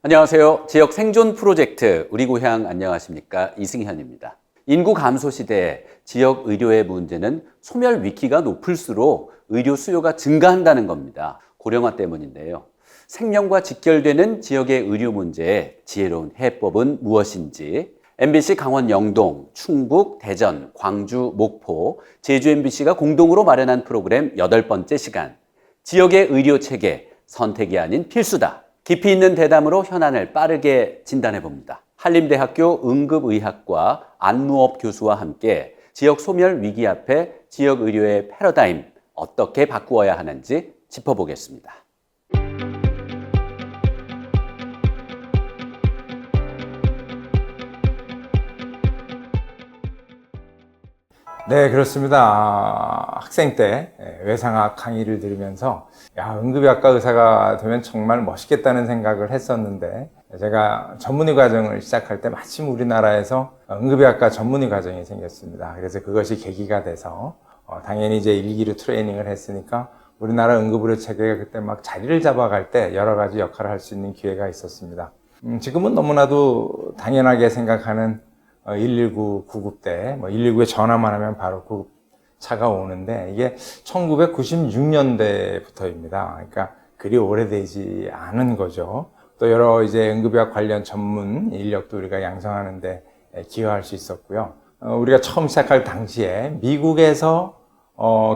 안녕하세요. 지역 생존 프로젝트 우리 고향 안녕하십니까? 이승현입니다. 인구 감소 시대에 지역 의료의 문제는 소멸 위기가 높을수록 의료 수요가 증가한다는 겁니다. 고령화 때문인데요. 생명과 직결되는 지역의 의료 문제에 지혜로운 해법은 무엇인지 MBC 강원 영동, 충북, 대전, 광주, 목포, 제주 MBC가 공동으로 마련한 프로그램 8번째 시간 지역의 의료 체계, 선택이 아닌 필수다. 깊이 있는 대담으로 현안을 빠르게 진단해 봅니다. 한림대학교 응급의학과 안무업 교수와 함께 지역 소멸 위기 앞에 지역 의료의 패러다임 어떻게 바꾸어야 하는지 짚어보겠습니다. 네, 그렇습니다. 학생 때 외상학 강의를 들으면서 응급의학과 의사가 되면 정말 멋있겠다는 생각을 했었는데, 제가 전문의 과정을 시작할 때 마침 우리나라에서 응급의학과 전문의 과정이 생겼습니다. 그래서 그것이 계기가 돼서 당연히 이제 1기로 트레이닝을 했으니까 우리나라 응급의료 체계가 그때 막 자리를 잡아갈 때 여러 가지 역할을 할 수 있는 기회가 있었습니다. 지금은 너무나도 당연하게 생각하는 119 구급대, 119에 전화만 하면 바로 구급차가 오는데, 이게 1996년대부터입니다. 그러니까 그리 오래되지 않은 거죠. 또 여러 이제 응급의학 관련 전문 인력도 우리가 양성하는데 기여할 수 있었고요. 우리가 처음 시작할 당시에 미국에서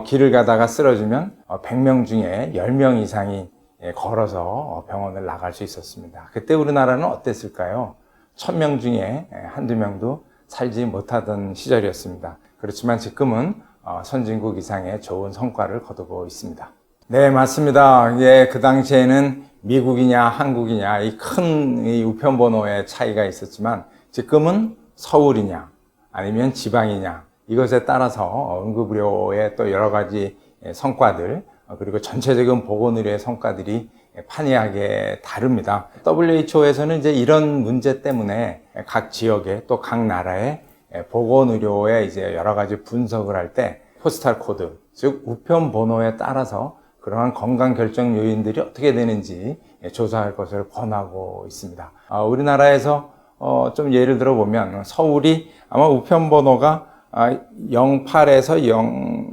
길을 가다가 쓰러지면 100명 중에 10명 이상이 걸어서 병원을 나갈 수 있었습니다. 그때 우리나라는 어땠을까요? 1000명 중에 한두 명도 살지 못하던 시절이었습니다. 그렇지만 지금은 선진국 이상의 좋은 성과를 거두고 있습니다. 네, 맞습니다. 그 당시에는 미국이냐 한국이냐 이 큰 우편번호의 차이가 있었지만, 지금은 서울이냐 아니면 지방이냐 이것에 따라서 응급의료의 또 여러 가지 성과들, 그리고 전체적인 보건의료의 성과들이 판이하게 다릅니다. WHO에서는 이제 이런 문제 때문에 각 지역에 또 각 나라의 보건의료의 이제 여러 가지 분석을 할 때 포스탈 코드, 즉 우편 번호에 따라서 그러한 건강 결정 요인들이 어떻게 되는지 조사할 것을 권하고 있습니다. 우리나라에서 좀 예를 들어 보면 서울이 아마 우편 번호가 08에서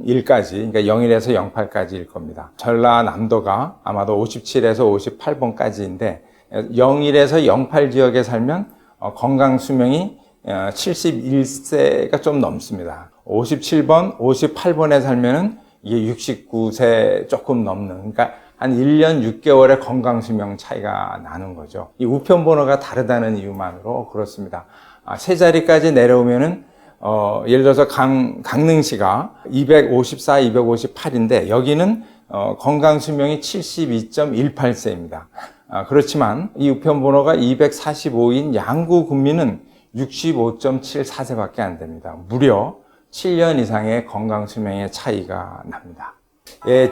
01까지, 그러니까 01에서 08까지일 겁니다. 전라남도가 아마도 57에서 58번까지인데 01에서 08 지역에 살면 건강 수명이 71세가 좀 넘습니다. 57번, 58번에 살면은 이게 69세 조금 넘는, 그러니까 한 1년 6개월의 건강 수명 차이가 나는 거죠. 이 우편 번호가 다르다는 이유만으로 그렇습니다. 세 자리까지 내려오면은 예를 들어서 강릉시가 254, 258인데 여기는 건강 수명이 72.18세입니다. 그렇지만 이 우편 번호가 245인 양구 군민은 65.74세밖에 안 됩니다. 무려 7년 이상의 건강 수명의 차이가 납니다.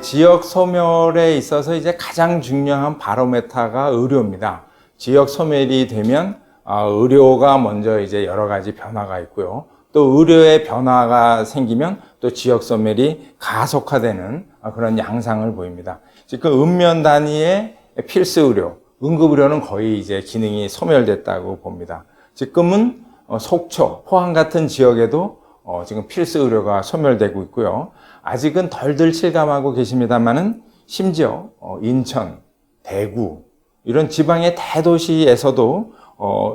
지역 소멸에 있어서 이제 가장 중요한 바로메터가 의료입니다. 지역 소멸이 되면 의료가 먼저 이제 여러 가지 변화가 있고요. 또 의료의 변화가 생기면 또 지역 소멸이 가속화되는 그런 양상을 보입니다. 지금 읍면 단위의 필수 의료, 응급의료는 거의 이제 기능이 소멸됐다고 봅니다. 지금은 속초, 포항 같은 지역에도 지금 필수 의료가 소멸되고 있고요. 아직은 덜들 실감하고 계십니다만은 심지어 인천, 대구 이런 지방의 대도시에서도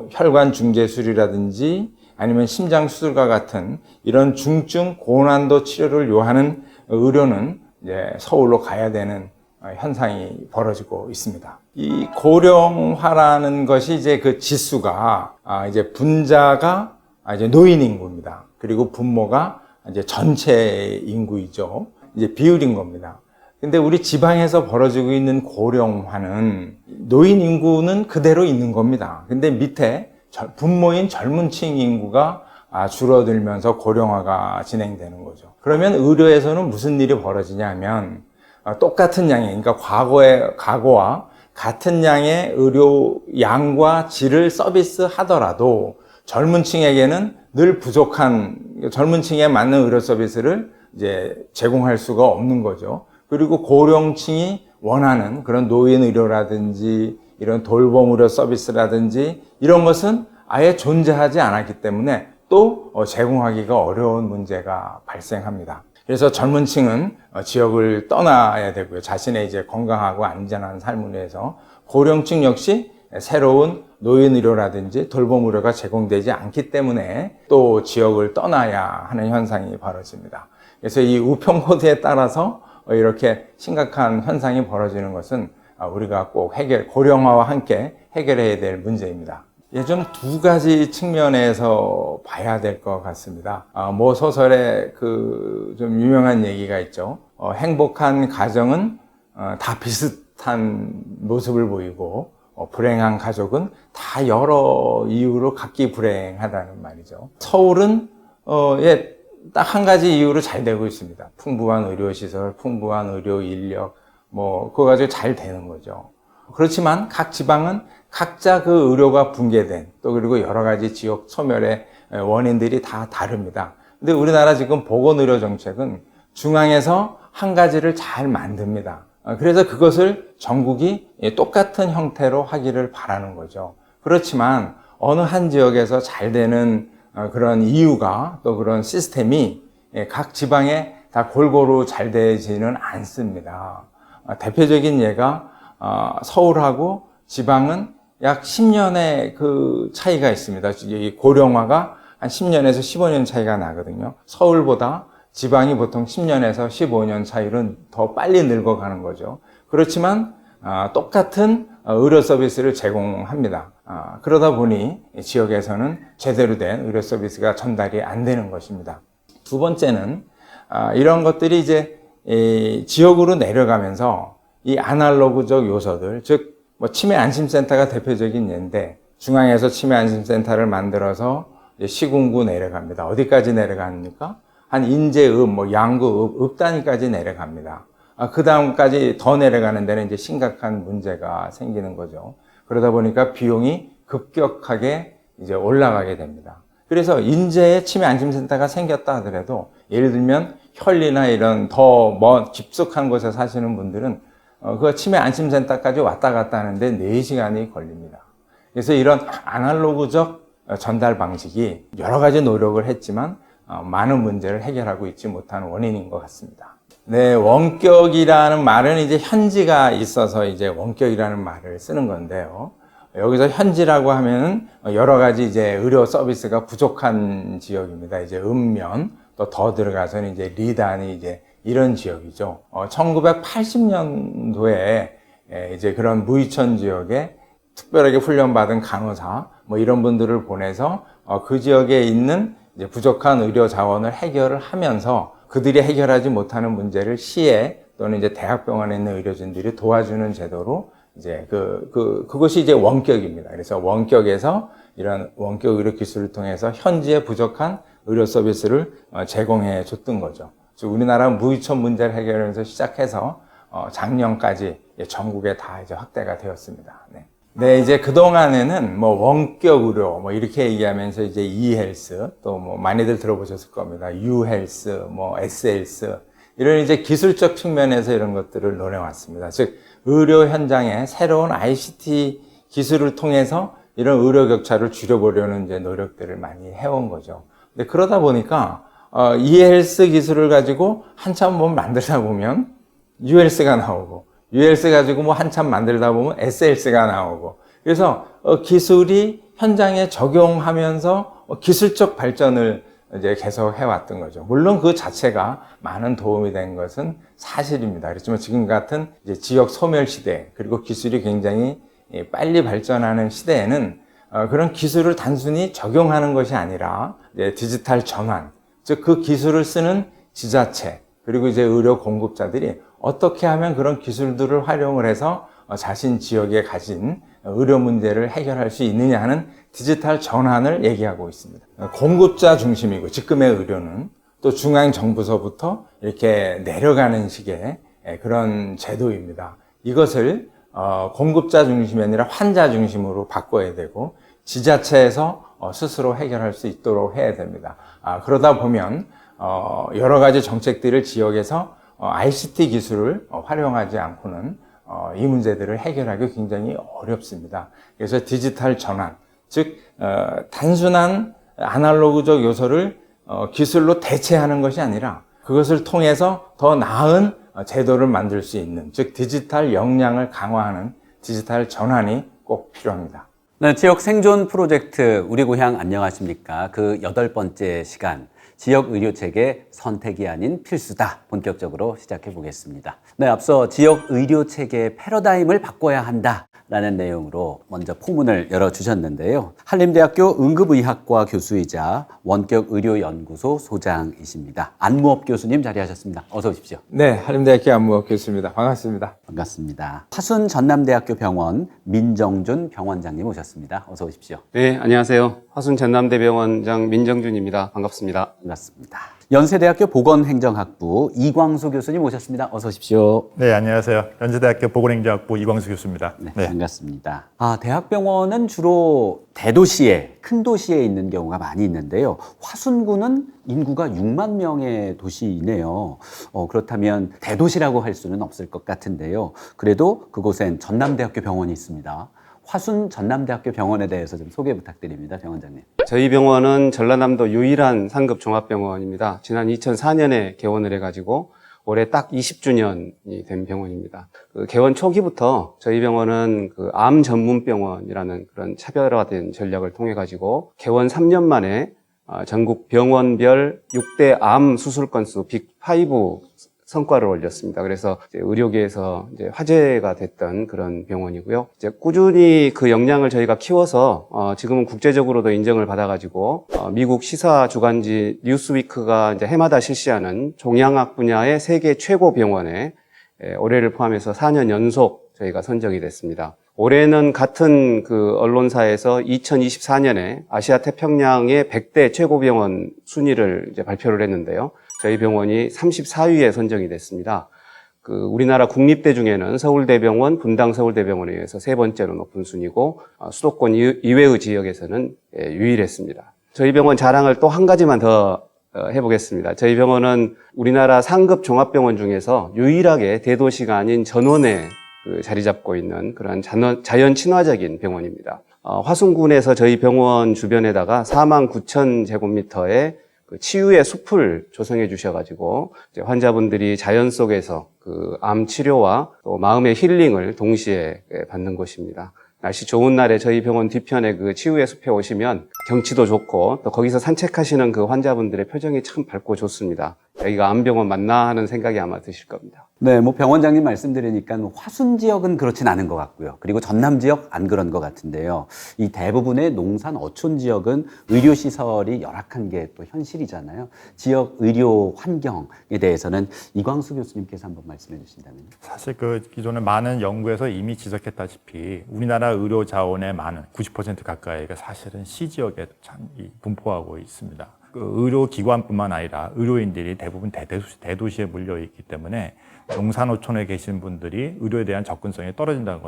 혈관 중재술이라든지 아니면 심장 수술과 같은 이런 중증 고난도 치료를 요하는 의료는 이제 서울로 가야 되는 현상이 벌어지고 있습니다. 이 고령화라는 것이 이제 그 지수가 이제 분자가 이제 노인 인구입니다. 그리고 분모가 이제 전체 인구이죠. 이제 비율인 겁니다. 근데 우리 지방에서 벌어지고 있는 고령화는 노인 인구는 그대로 있는 겁니다. 근데 밑에 분모인 젊은 층 인구가 줄어들면서 고령화가 진행되는 거죠. 그러면 의료에서는 무슨 일이 벌어지냐 하면 똑같은 양의, 그러니까 과거와 같은 양의 의료 양과 질을 서비스 하더라도 젊은 층에게는 늘 부족한, 젊은 층에 맞는 의료 서비스를 이제 제공할 수가 없는 거죠. 그리고 고령층이 원하는 그런 노인 의료라든지 이런 돌봄 의료 서비스라든지 이런 것은 아예 존재하지 않았기 때문에 또 제공하기가 어려운 문제가 발생합니다. 그래서 젊은 층은 지역을 떠나야 되고요. 자신의 이제 건강하고 안전한 삶을 위해서 고령층 역시 새로운 노인의료라든지 돌봄의료가 제공되지 않기 때문에 또 지역을 떠나야 하는 현상이 벌어집니다. 그래서 이 우평코드에 따라서 이렇게 심각한 현상이 벌어지는 것은 우리가 꼭 고령화와 함께 해결해야 될 문제입니다. 좀 두 가지 측면에서 봐야 될 것 같습니다. 모 소설에 좀 유명한 얘기가 있죠. 행복한 가정은 다 비슷한 모습을 보이고 불행한 가족은 다 여러 이유로 각기 불행하다는 말이죠. 서울은 딱 한 가지 이유로 잘 되고 있습니다. 풍부한 의료시설, 풍부한 의료 인력, 그거 가지고 잘 되는 거죠. 그렇지만 각 지방은 각자 그 의료가 붕괴된 또 그리고 여러 가지 지역 소멸의 원인들이 다 다릅니다. 근데 우리나라 지금 보건의료 정책은 중앙에서 한 가지를 잘 만듭니다. 그래서 그것을 전국이 똑같은 형태로 하기를 바라는 거죠. 그렇지만 어느 한 지역에서 잘 되는 그런 이유가 또 그런 시스템이 각 지방에 다 골고루 잘 되지는 않습니다. 대표적인 예가 서울하고 지방은 약 10년의 그 차이가 있습니다. 고령화가 한 10년에서 15년 차이가 나거든요. 서울보다 지방이 보통 10년에서 15년 차이로 더 빨리 늙어가는 거죠. 그렇지만 똑같은 의료 서비스를 제공합니다. 그러다 보니 지역에서는 제대로 된 의료 서비스가 전달이 안 되는 것입니다. 두 번째는 이런 것들이 이제 지역으로 내려가면서 이 아날로그적 요소들, 즉 치매 안심센터가 대표적인 예인데 중앙에서 치매 안심센터를 만들어서 시군구 내려갑니다. 어디까지 내려갑니까? 한 인제읍, 양구읍, 읍 단위까지 내려갑니다. 그 다음까지 더 내려가는 데는 이제 심각한 문제가 생기는 거죠. 그러다 보니까 비용이 급격하게 이제 올라가게 됩니다. 그래서 인제에 치매 안심센터가 생겼다 하더라도 예를 들면 현리나 이런 더 깊숙한 곳에 사시는 분들은 그 치매 안심센터까지 왔다 갔다 하는데 4시간이 걸립니다. 그래서 이런 아날로그적 전달 방식이 여러 가지 노력을 했지만 많은 문제를 해결하고 있지 못하는 원인인 것 같습니다. 네, 원격이라는 말은 이제 현지가 있어서 이제 원격이라는 말을 쓰는 건데요. 여기서 현지라고 하면은 여러 가지 이제 의료 서비스가 부족한 지역입니다. 이제 읍면 또 더 들어가서는 이제 리단이 이제 이런 지역이죠. 1980년도에 이제 그런 무의천 지역에 특별하게 훈련받은 간호사 이런 분들을 보내서 그 지역에 있는 이제 부족한 의료 자원을 해결을 하면서 그들이 해결하지 못하는 문제를 시에 또는 이제 대학병원에 있는 의료진들이 도와주는 제도로 이제 그것이 이제 원격입니다. 그래서 원격에서 이런 원격 의료 기술을 통해서 현지에 부족한 의료 서비스를 제공해 줬던 거죠. 즉 우리나라 무의천 문제를 해결하면서 시작해서 작년까지 전국에 다 이제 확대가 되었습니다. 네, 이제 그동안에는 원격 의료 이렇게 얘기하면서 이제 e헬스 또 많이들 들어보셨을 겁니다. 유헬스, S헬스 이런 이제 기술적 측면에서 이런 것들을 논해왔습니다. 즉 의료 현장에 새로운 ICT 기술을 통해서 이런 의료 격차를 줄여보려는 이제 노력들을 많이 해온 거죠. 근데 그러다 보니까 e헬스 기술을 가지고 한참 만들다 보면 유헬스가 나오고 유헬스 가지고 한참 만들다 보면 S헬스가 나오고 그래서 기술이 현장에 적용하면서 기술적 발전을 이제 계속 해왔던 거죠. 물론 그 자체가 많은 도움이 된 것은 사실입니다. 그렇지만 지금 같은 이제 지역 소멸 시대 그리고 기술이 굉장히 빨리 발전하는 시대에는 그런 기술을 단순히 적용하는 것이 아니라 이제 디지털 전환, 즉 그 기술을 쓰는 지자체 그리고 이제 의료 공급자들이 어떻게 하면 그런 기술들을 활용을 해서 자신 지역에 가진 의료 문제를 해결할 수 있느냐 하는 디지털 전환을 얘기하고 있습니다. 공급자 중심이고 지금의 의료는 또 중앙정부서부터 이렇게 내려가는 식의 그런 제도입니다. 이것을 공급자 중심이 아니라 환자 중심으로 바꿔야 되고 지자체에서 스스로 해결할 수 있도록 해야 됩니다. 그러다 보면 여러 가지 정책들을 지역에서 ICT 기술을 활용하지 않고는 이 문제들을 해결하기 굉장히 어렵습니다. 그래서 디지털 전환, 즉 단순한 아날로그적 요소를 기술로 대체하는 것이 아니라 그것을 통해서 더 나은 제도를 만들 수 있는, 즉 디지털 역량을 강화하는 디지털 전환이 꼭 필요합니다. 네, 지역 생존 프로젝트 우리 고향 안녕하십니까? 그 8번째 시간, 지역 의료 체계 선택이 아닌 필수다. 본격적으로 시작해 보겠습니다. 네, 앞서 지역 의료 체계의 패러다임을 바꿔야 한다라는 내용으로 먼저 포문을 열어주셨는데요. 한림대학교 응급의학과 교수이자 원격의료연구소 소장이십니다. 안무업 교수님 자리하셨습니다. 어서 오십시오. 네, 한림대학교 안무업 교수입니다. 반갑습니다. 반갑습니다. 화순 전남대학교 병원 민정준 병원장님 오셨습니다. 어서 오십시오. 네, 안녕하세요. 화순 전남대병원장 민정준입니다. 반갑습니다. 반갑습니다. 연세대학교 보건행정학부 이광수 교수님 오셨습니다. 어서 오십시오. 네, 안녕하세요. 연세대학교 보건행정학부 이광수 교수입니다. 네, 반갑습니다. 대학병원은 주로 대도시에, 큰 도시에 있는 경우가 많이 있는데요. 화순구는 인구가 6만 명의 도시이네요. 그렇다면 대도시라고 할 수는 없을 것 같은데요. 그래도 그곳엔 전남대학교 병원이 있습니다. 화순 전남대학교 병원에 대해서 좀 소개 부탁드립니다, 병원장님. 저희 병원은 전라남도 유일한 상급 종합병원입니다. 지난 2004년에 개원을 해가지고 올해 딱 20주년이 된 병원입니다. 그 개원 초기부터 저희 병원은 그 암 전문 병원이라는 그런 차별화된 전략을 통해 가지고 개원 3년 만에 전국 병원별 6대 암 수술 건수 빅5 성과를 올렸습니다. 그래서 이제 의료계에서 이제 화제가 됐던 그런 병원이고요. 이제 꾸준히 그 역량을 저희가 키워서 지금은 국제적으로도 인정을 받아가지고 미국 시사 주간지 뉴스위크가 이제 해마다 실시하는 종양학 분야의 세계 최고 병원에 올해를 포함해서 4년 연속 저희가 선정이 됐습니다. 올해는 같은 그 언론사에서 2024년에 아시아 태평양의 100대 최고병원 순위를 이제 발표를 했는데요. 저희 병원이 34위에 선정이 됐습니다. 그 우리나라 국립대 중에는 서울대병원, 분당서울대병원에 의해서 세 번째로 높은 순위고 수도권 이외의 지역에서는 유일했습니다. 저희 병원 자랑을 또 한 가지만 더 해보겠습니다. 저희 병원은 우리나라 상급 종합병원 중에서 유일하게 대도시가 아닌 전원에 자리 잡고 있는 그런 자연 친화적인 병원입니다. 화순군에서 저희 병원 주변에다가 49,000제곱미터의 그 치유의 숲을 조성해 주셔가지고 이제 환자분들이 자연 속에서 그 암 치료와 또 마음의 힐링을 동시에 받는 곳입니다. 날씨 좋은 날에 저희 병원 뒤편에 그 치유의 숲에 오시면 경치도 좋고 또 거기서 산책하시는 그 환자분들의 표정이 참 밝고 좋습니다. 여기가 암병원 맞나 하는 생각이 아마 드실 겁니다. 네, 병원장님 말씀 들으니까 화순 지역은 그렇진 않은 것 같고요. 그리고 전남 지역 안 그런 것 같은데요. 이 대부분의 농산 어촌 지역은 의료시설이 열악한 게 또 현실이잖아요. 지역 의료 환경에 대해서는 이광수 교수님께서 한번 말씀해 주신다면요. 사실 그 기존에 많은 연구에서 이미 지적했다시피 우리나라 의료 자원의 많은 90% 가까이가 사실은 시지역에 분포하고 있습니다. 그 의료기관뿐만 아니라 의료인들이 대부분 대도시에 몰려 있기 때문에 농산어촌에 계신 분들이 의료에 대한 접근성이 떨어진다는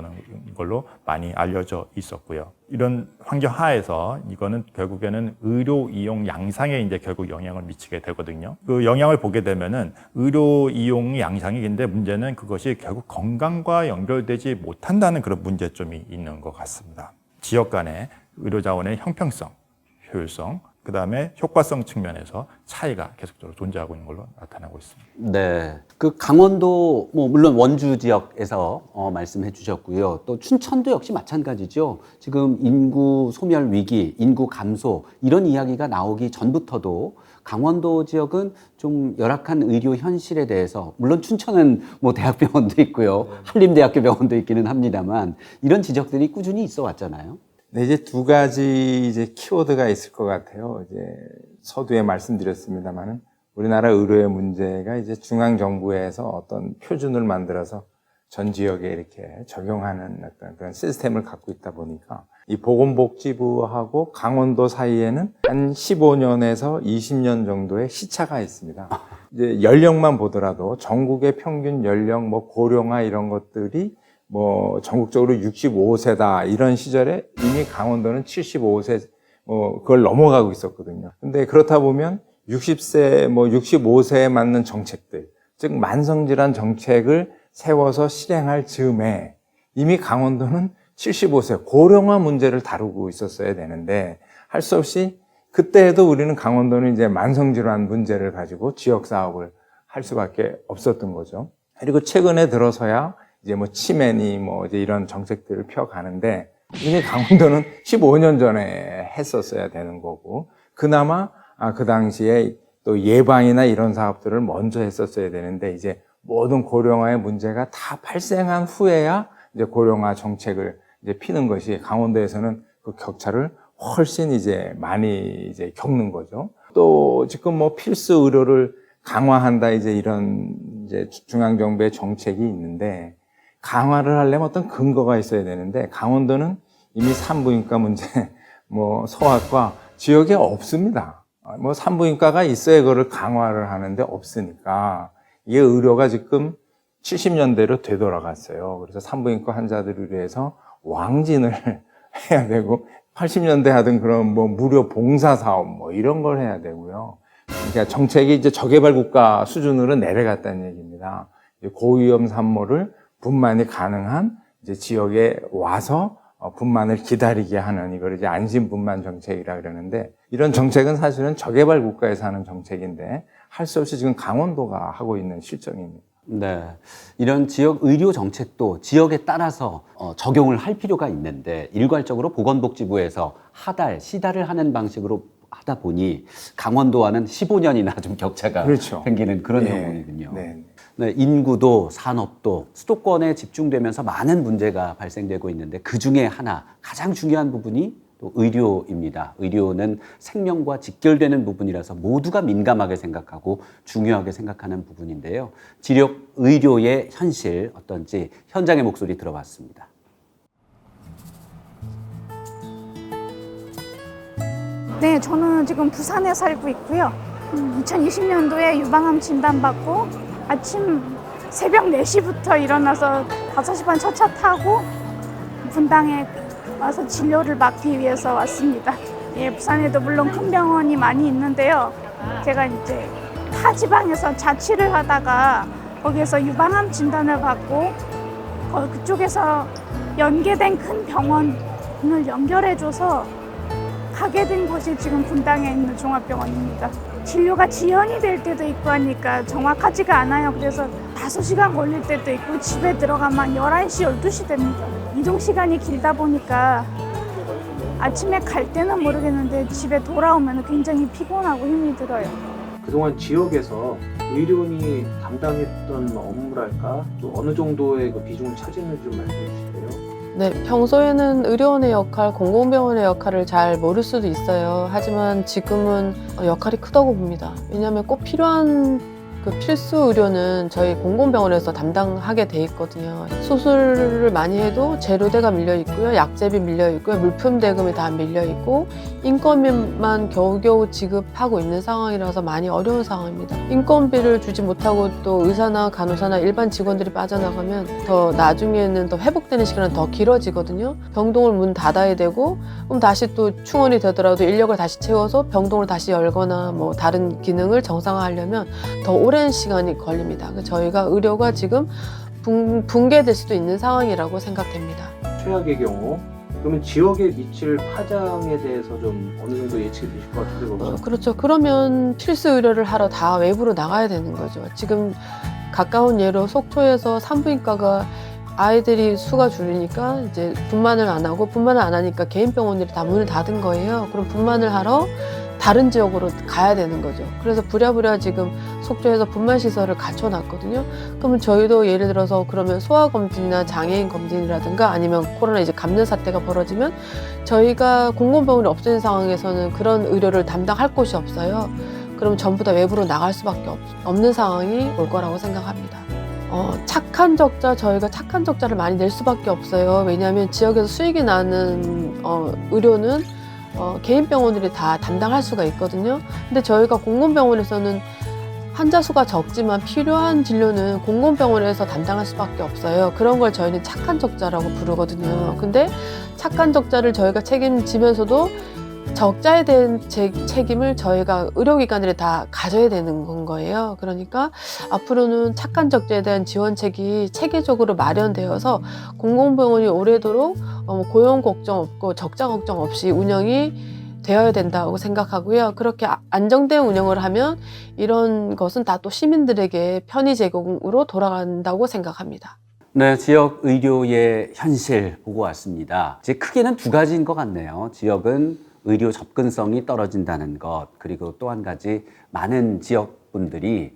걸로 많이 알려져 있었고요. 이런 환경 하에서 이거는 결국에는 의료 이용 양상에 이제 결국 영향을 미치게 되거든요. 그 영향을 보게 되면은 의료 이용 양상이 있는데 문제는 그것이 결국 건강과 연결되지 못한다는 그런 문제점이 있는 것 같습니다. 지역 간의 의료 자원의 형평성, 효율성, 그 다음에 효과성 측면에서 차이가 계속적으로 존재하고 있는 걸로 나타나고 있습니다. 네. 그 강원도, 물론 원주 지역에서 말씀해 주셨고요. 또 춘천도 역시 마찬가지죠. 지금 인구 소멸 위기, 인구 감소, 이런 이야기가 나오기 전부터도 강원도 지역은 좀 열악한 의료 현실에 대해서, 물론 춘천은 대학병원도 있고요. 한림대학교 병원도 있기는 합니다만, 이런 지적들이 꾸준히 있어 왔잖아요. 네, 이제 두 가지 키워드가 있을 것 같아요. 서두에 말씀드렸습니다만은 우리나라 의료의 문제가 이제 중앙정부에서 어떤 표준을 만들어서 전 지역에 이렇게 적용하는 어떤 그런 시스템을 갖고 있다 보니까 이 보건복지부하고 강원도 사이에는 한 15년에서 20년 정도의 시차가 있습니다. 이제 연령만 보더라도 전국의 평균 연령, 고령화 이런 것들이 전국적으로 65세다 이런 시절에 이미 강원도는 75세 그걸 넘어가고 있었거든요. 근데 그렇다 보면 60세 65세에 맞는 정책들, 즉 만성질환 정책을 세워서 실행할 즈음에 이미 강원도는 75세 고령화 문제를 다루고 있었어야 되는데 할 수 없이 그때에도 우리는 강원도는 이제 만성질환 문제를 가지고 지역 사업을 할 수밖에 없었던 거죠. 그리고 최근에 들어서야 이제 뭐 치매니 뭐 이제 이런 정책들을 펴가는데 이미 강원도는 15년 전에 했었어야 되는 거고 그나마 그 당시에 또 예방이나 이런 사업들을 먼저 했었어야 되는데 이제 모든 고령화의 문제가 다 발생한 후에야 이제 고령화 정책을 이제 피는 것이 강원도에서는 그 격차를 훨씬 이제 많이 이제 겪는 거죠. 또 지금 뭐 필수 의료를 강화한다 이제 이런 이제 중앙정부의 정책이 있는데 강화를 하려면 어떤 근거가 있어야 되는데 강원도는 이미 산부인과 문제, 뭐 소아과 지역에 없습니다. 뭐 산부인과가 있어야 그거를 강화를 하는데 없으니까 이게 의료가 지금 70년대로 되돌아갔어요. 그래서 산부인과 환자들을 위해서 왕진을 해야 되고 80년대 하던 그런 뭐 무료 봉사 사업 뭐 이런 걸 해야 되고요. 그러니까 정책이 이제 저개발 국가 수준으로 내려갔다는 얘기입니다. 고위험 산모를 분만이 가능한 이제 지역에 와서 분만을 기다리게 하는 이걸 이제 안심 분만 정책이라 그러는데 이런 정책은 사실은 저개발 국가에서 하는 정책인데 할 수 없이 지금 강원도가 하고 있는 실정입니다. 네, 이런 지역 의료 정책도 지역에 따라서 적용을 할 필요가 있는데 일괄적으로 보건복지부에서 하달, 시달을 하는 방식으로 하다 보니 강원도와는 15년이나 좀 격차가 그렇죠. 생기는 그런 네. 경우이군요. 네. 네, 인구도 산업도 수도권에 집중되면서 많은 문제가 발생되고 있는데 그중에 하나 가장 중요한 부분이 또 의료입니다. 의료는 생명과 직결되는 부분이라서 모두가 민감하게 생각하고 중요하게 생각하는 부분인데요. 지역 의료의 현실 어떤지 현장의 목소리 들어봤습니다. 네, 저는 지금 부산에 살고 있고요. 2020년도에 유방암 진단받고 아침 새벽 4시부터 일어나서 5시 반 첫차 타고 분당에 와서 진료를 받기 위해서 왔습니다. 예, 부산에도 물론 큰 병원이 많이 있는데요. 제가 이제 타 지방에서 자취를 하다가 거기에서 유방암 진단을 받고 그쪽에서 연계된 큰 병원을 연결해줘서 가게 된 곳이 지금 분당에 있는 종합병원입니다. 진료가 지연이 될 때도 있고 하니까 정확하지가 않아요. 그래서 5시간 걸릴 때도 있고 집에 들어가면 11시, 12시 됩니다. 이동 시간이 길다 보니까 아침에 갈 때는 모르겠는데 집에 돌아오면 굉장히 피곤하고 힘이 들어요. 그동안 지역에서 의료인이 담당했던 업무랄까 또 어느 정도의 그 비중을 차지했는지 좀 말씀해 주실래요? 네, 평소에는 의료원의 역할, 공공병원의 역할을 잘 모를 수도 있어요. 하지만 지금은 역할이 크다고 봅니다. 왜냐하면 꼭 필요한 그 필수 의료는 저희 공공병원에서 담당하게 돼 있거든요. 수술을 많이 해도 재료대가 밀려 있고요, 약제비 밀려 있고요, 물품 대금이 다 밀려 있고 인건비만 겨우겨우 지급하고 있는 상황이라서 많이 어려운 상황입니다. 인건비를 주지 못하고 또 의사나 간호사나 일반 직원들이 빠져나가면 더 나중에는 더 회복되는 시간은 더 길어지거든요. 병동을 문 닫아야 되고 그럼 다시 또 충원이 되더라도 인력을 다시 채워서 병동을 다시 열거나 뭐 다른 기능을 정상화하려면 더 오랜 시간이 걸립니다. 저희가 의료가 지금 붕괴될 수도 있는 상황이라고 생각됩니다. 최악의 경우 그러면 지역에 미칠 파장에 대해서 좀 어느 정도 예측이 되실 것 같은데 그건? 그렇죠. 그러면 필수 의료를 하러 다 외부로 나가야 되는 거죠. 지금 가까운 예로 속초에서 산부인과가 아이들이 수가 줄으니까 이제 분만을 안 하고 분만을 안 하니까 개인 병원들이 다 문을 닫은 거예요. 그럼 분만을 하러 다른 지역으로 가야 되는 거죠. 그래서 부랴부랴 지금 속초에서 분만 시설을 갖춰놨거든요. 그러면 저희도 예를 들어서 그러면 소아 검진이나 장애인 검진이라든가 아니면 코로나 이제 감염 사태가 벌어지면 저희가 공공병원이 없어진 상황에서는 그런 의료를 담당할 곳이 없어요. 그럼 전부 다 외부로 나갈 수밖에 없는 상황이 올 거라고 생각합니다. 착한 적자, 저희가 착한 적자를 많이 낼 수밖에 없어요. 왜냐하면 지역에서 수익이 나는 의료는 개인 병원들이 다 담당할 수가 있거든요. 근데 저희가 공공병원에서는 환자 수가 적지만 필요한 진료는 공공병원에서 담당할 수밖에 없어요. 그런 걸 저희는 착한 적자라고 부르거든요. 근데 착한 적자를 저희가 책임지면서도 적자에 대한 책임을 저희가 의료기관들이 다 가져야 되는 건 거예요. 그러니까 앞으로는 착한 적자에 대한 지원책이 체계적으로 마련되어서 공공병원이 오래도록 고용 걱정 없고 적자 걱정 없이 운영이 되어야 된다고 생각하고요. 그렇게 안정된 운영을 하면 이런 것은 다 또 시민들에게 편의 제공으로 돌아간다고 생각합니다. 네, 지역 의료의 현실 보고 왔습니다. 이제 크게는 두 가지인 것 같네요. 지역은 의료 접근성이 떨어진다는 것, 그리고 또 한 가지 많은 지역 분들이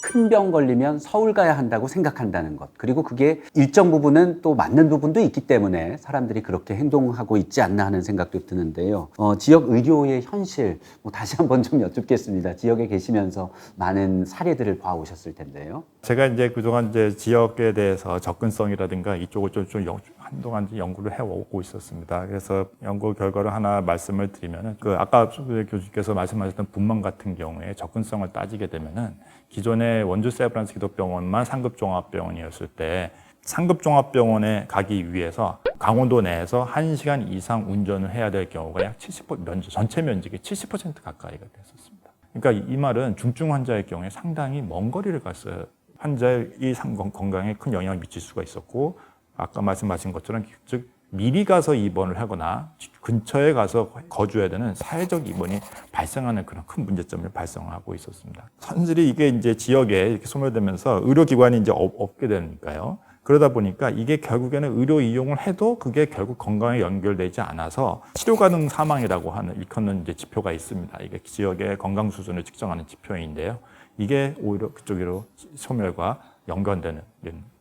큰 병 걸리면 서울 가야 한다고 생각한다는 것, 그리고 그게 일정 부분은 또 맞는 부분도 있기 때문에 사람들이 그렇게 행동하고 있지 않나 하는 생각도 드는데요. 지역 의료의 현실, 다시 한번 좀 여쭙겠습니다. 지역에 계시면서 많은 사례들을 봐오셨을 텐데요. 제가 이제 그동안 이제 지역에 대해서 접근성이라든가 이쪽을 좀 한동안 연구를 해오고 있었습니다. 그래서 연구 결과를 하나 말씀을 드리면은, 아까 교수께서 말씀하셨던 분만 같은 경우에 접근성을 따지게 되면은, 기존의 원주 세브란스 기독병원만 상급 종합병원이었을 때 상급 종합병원에 가기 위해서 강원도 내에서 1시간 이상 운전을 해야 될 경우가 약 70%, 전체 면적의 70% 가까이가 됐었습니다. 그러니까 이 말은 중증 환자의 경우에 상당히 먼 거리를 갔어요. 환자의 이 건강에 큰 영향을 미칠 수가 있었고, 아까 말씀하신 것처럼 즉 미리 가서 입원을 하거나 근처에 가서 거주해야 되는 사회적 입원이 발생하는 그런 큰 문제점을 발생하고 있었습니다. 현실이 이게 이제 지역에 이렇게 소멸되면서 의료기관이 이제 없게 되니까요. 그러다 보니까 이게 결국에는 의료 이용을 해도 그게 결국 건강에 연결되지 않아서 치료 가능 사망이라고 하는 일컫는 이제 지표가 있습니다. 이게 지역의 건강 수준을 측정하는 지표인데요. 이게 오히려 그쪽으로 소멸과 연관되는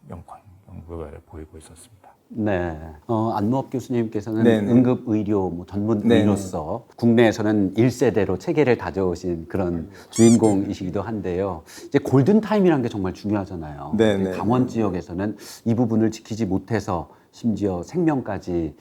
연구가 보이고 있었습니다. 네, 안무업 교수님께서는 네네. 응급의료 전문 네네. 의로서 국내에서는 1세대로 체계를 다져오신 그런 주인공이시기도 한데요. 이제 골든타임이라는 게 정말 중요하잖아요. 네네. 강원 지역에서는 이 부분을 지키지 못해서 심지어 생명까지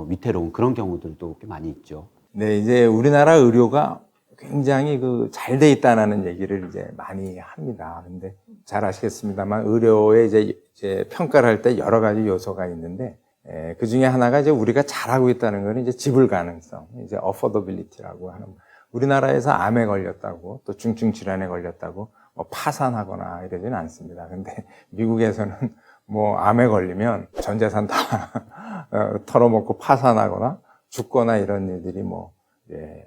위태로운 그런 경우들도 꽤 많이 있죠. 네, 이제 우리나라 의료가 굉장히 잘 돼 있다는 얘기를 이제 많이 합니다. 근데 잘 아시겠습니다만 의료에 이제 평가를 할 때 여러 가지 요소가 있는데, 그 중에 하나가 이제 우리가 잘하고 있다는 거는 이제 지불 가능성, 이제 affordability라고 하는, 우리나라에서 암에 걸렸다고 또 중증 질환에 걸렸다고 파산하거나 이러지는 않습니다. 근데 미국에서는 암에 걸리면 전 재산 다 털어먹고 파산하거나 죽거나 이런 일들이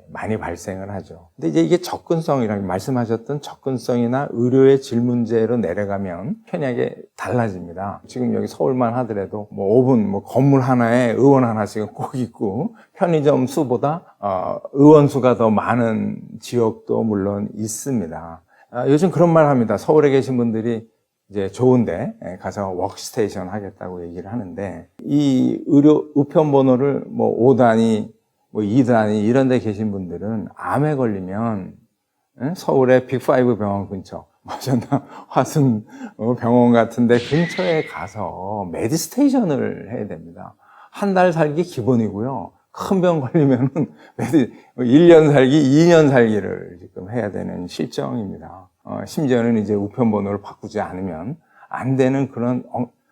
많이 발생을 하죠. 근데 이제 이게 접근성이라고 말씀하셨던 접근성이나 의료의 질 문제로 내려가면 편하게 달라집니다. 지금 여기 서울만 하더라도 5분 건물 하나에 의원 하나씩은 꼭 있고, 편의점 수보다 의원 수가 더 많은 지역도 물론 있습니다. 요즘 그런 말 합니다. 서울에 계신 분들이 이제 좋은데 가서 워크스테이션 하겠다고 얘기를 하는데, 이 의료 우편번호를 5단위 2단위 이런 데 계신 분들은 암에 걸리면 서울의 빅5 병원 근처, 화순 병원 같은 데 근처에 가서 메디스테이션을 해야 됩니다. 한 달 살기 기본이고요. 큰 병 걸리면은 1년 살기, 2년 살기를 지금 해야 되는 실정입니다. 심지어는 이제 우편번호를 바꾸지 않으면 안 되는 그런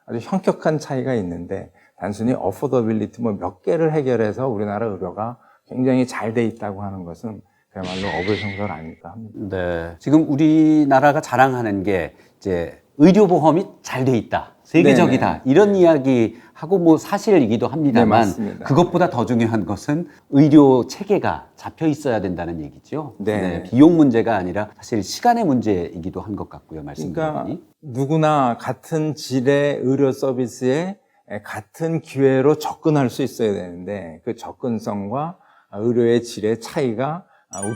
아주 현격한 차이가 있는데, 단순히 어포더빌리티 몇 개를 해결해서 우리나라 의료가 굉장히 잘 돼 있다고 하는 것은 그야말로 어불성설 아닐까 합니다. 네, 지금 우리나라가 자랑하는 게 이제 의료보험이 잘 돼 있다, 세계적이다, 네네. 이런 이야기 하고 사실이기도 네, 합니다만, 맞습니다. 그것보다 더 중요한 것은 의료 체계가 잡혀 있어야 된다는 얘기죠. 네. 비용 문제가 아니라 사실 시간의 문제이기도 한 것 같고요. 말씀 그러니까 들어보니. 누구나 같은 질의 의료 서비스에 같은 기회로 접근할 수 있어야 되는데, 그 접근성과 의료의 질의 차이가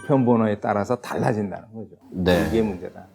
우편번호에 따라서 달라진다는 거죠. 네. 이게 문제다.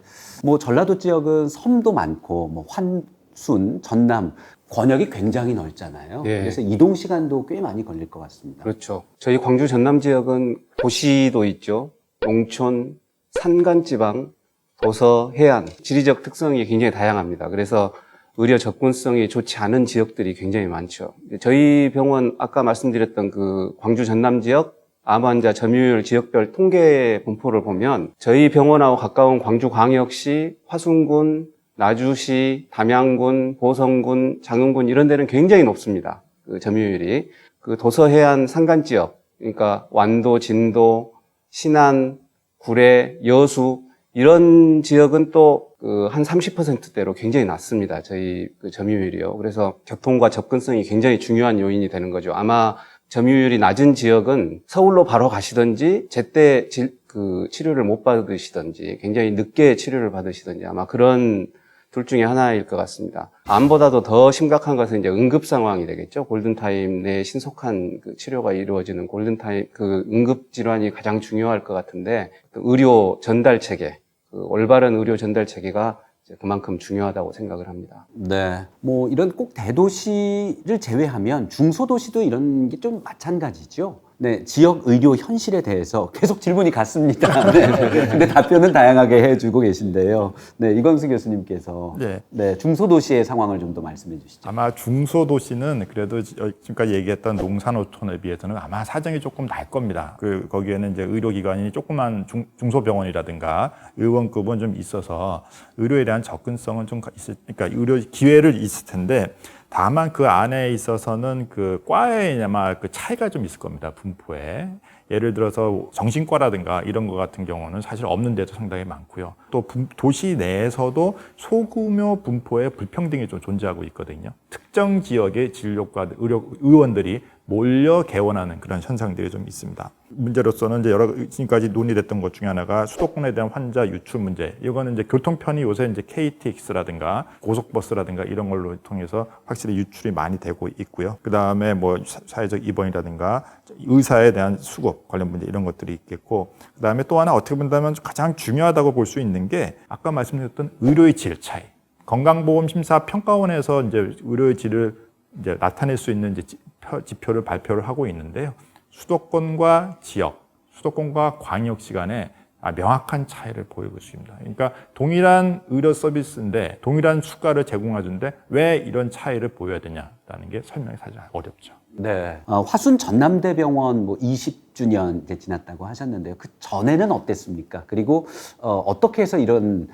전라도 지역은 섬도 많고 환순, 전남, 권역이 굉장히 넓잖아요. 예. 그래서 이동 시간도 꽤 많이 걸릴 것 같습니다. 그렇죠. 저희 광주 전남 지역은 도시도 있죠. 농촌, 산간지방, 도서, 해안, 지리적 특성이 굉장히 다양합니다. 그래서 의료 접근성이 좋지 않은 지역들이 굉장히 많죠. 저희 병원 아까 말씀드렸던 그 광주 전남 지역 암 환자 점유율 지역별 통계 분포를 보면 저희 병원하고 가까운 광주광역시, 화순군, 나주시, 담양군, 보성군, 장흥군 이런 데는 굉장히 높습니다. 그 점유율이. 그 도서, 해안, 산간 지역 그러니까 완도, 진도, 신안, 구례, 여수 이런 지역은 또 한 30%대로 굉장히 낮습니다. 저희 그 점유율이요. 그래서 교통과 접근성이 굉장히 중요한 요인이 되는 거죠. 아마 점유율이 낮은 지역은 서울로 바로 가시든지 제때 그 치료를 못 받으시든지 굉장히 늦게 치료를 받으시든지 아마 그런 둘 중에 하나일 것 같습니다. 암보다도 더 심각한 것은 이제 응급 상황이 되겠죠. 골든타임 내에 신속한 그 치료가 이루어지는 골든타임, 그 응급 질환이 가장 중요할 것 같은데, 의료 전달 체계, 그 올바른 의료 전달 체계가 이제 그만큼 중요하다고 생각을 합니다. 네. 뭐 이런 꼭 대도시를 제외하면 중소도시도 이런 게 좀 마찬가지죠. 네, 지역 의료 현실에 대해서 계속 질문이 같습니다. 네. 근데 답변은 다양하게 해주고 계신데요. 네, 이광수 교수님께서 네, 중소도시의 상황을 좀 더 말씀해 주시죠. 아마 중소도시는 그래도 지금까지 얘기했던 농산호촌에 비해서는 아마 사정이 조금 날 겁니다. 거기에는 이제 의료기관이 조그만 중소병원이라든가 의원급은 좀 있어서 의료에 대한 접근성은 좀 그러니까 의료 기회를 있을 텐데 다만 그 안에 있어서는 그 과에 아마 그 차이가 좀 있을 겁니다. 분포에. 예를 들어서 정신과라든가 이런 것 같은 경우는 사실 없는 데도 상당히 많고요. 또 도시 내에서도 소규모 분포의 불평등이 좀 존재하고 있거든요. 특정 지역의 진료과 의원들이 몰려 개원하는 그런 현상들이 좀 있습니다. 문제로서는 이제 지금까지 논의됐던 것 중에 하나가 수도권에 대한 환자 유출 문제. 이거는 이제 교통편이 요새 이제 KTX라든가 고속버스라든가 이런 걸로 통해서 확실히 유출이 많이 되고 있고요. 그 다음에 뭐 사회적 입원이라든가 의사에 대한 수급 관련 문제 이런 것들이 있겠고, 그 다음에 또 하나 어떻게 본다면 가장 중요하다고 볼 수 있는 게 아까 말씀드렸던 의료의 질 차이. 건강보험심사평가원에서 이제 의료의 질을 이제 나타낼 수 있는 이제 지표를 발표를 하고 있는데요. 수도권과 지역, 수도권과 광역시 간에 명확한 차이를 보이고 있습니다. 그러니까 동일한 의료 서비스인데 동일한 수가를 제공하는데 왜 이런 차이를 보여야 되냐라는 게 설명이 사실 어렵죠. 네. 화순 전남대병원 뭐 20주년 이제 지났다고 하셨는데요. 그 전에는 어땠습니까? 그리고 어떻게 해서 이런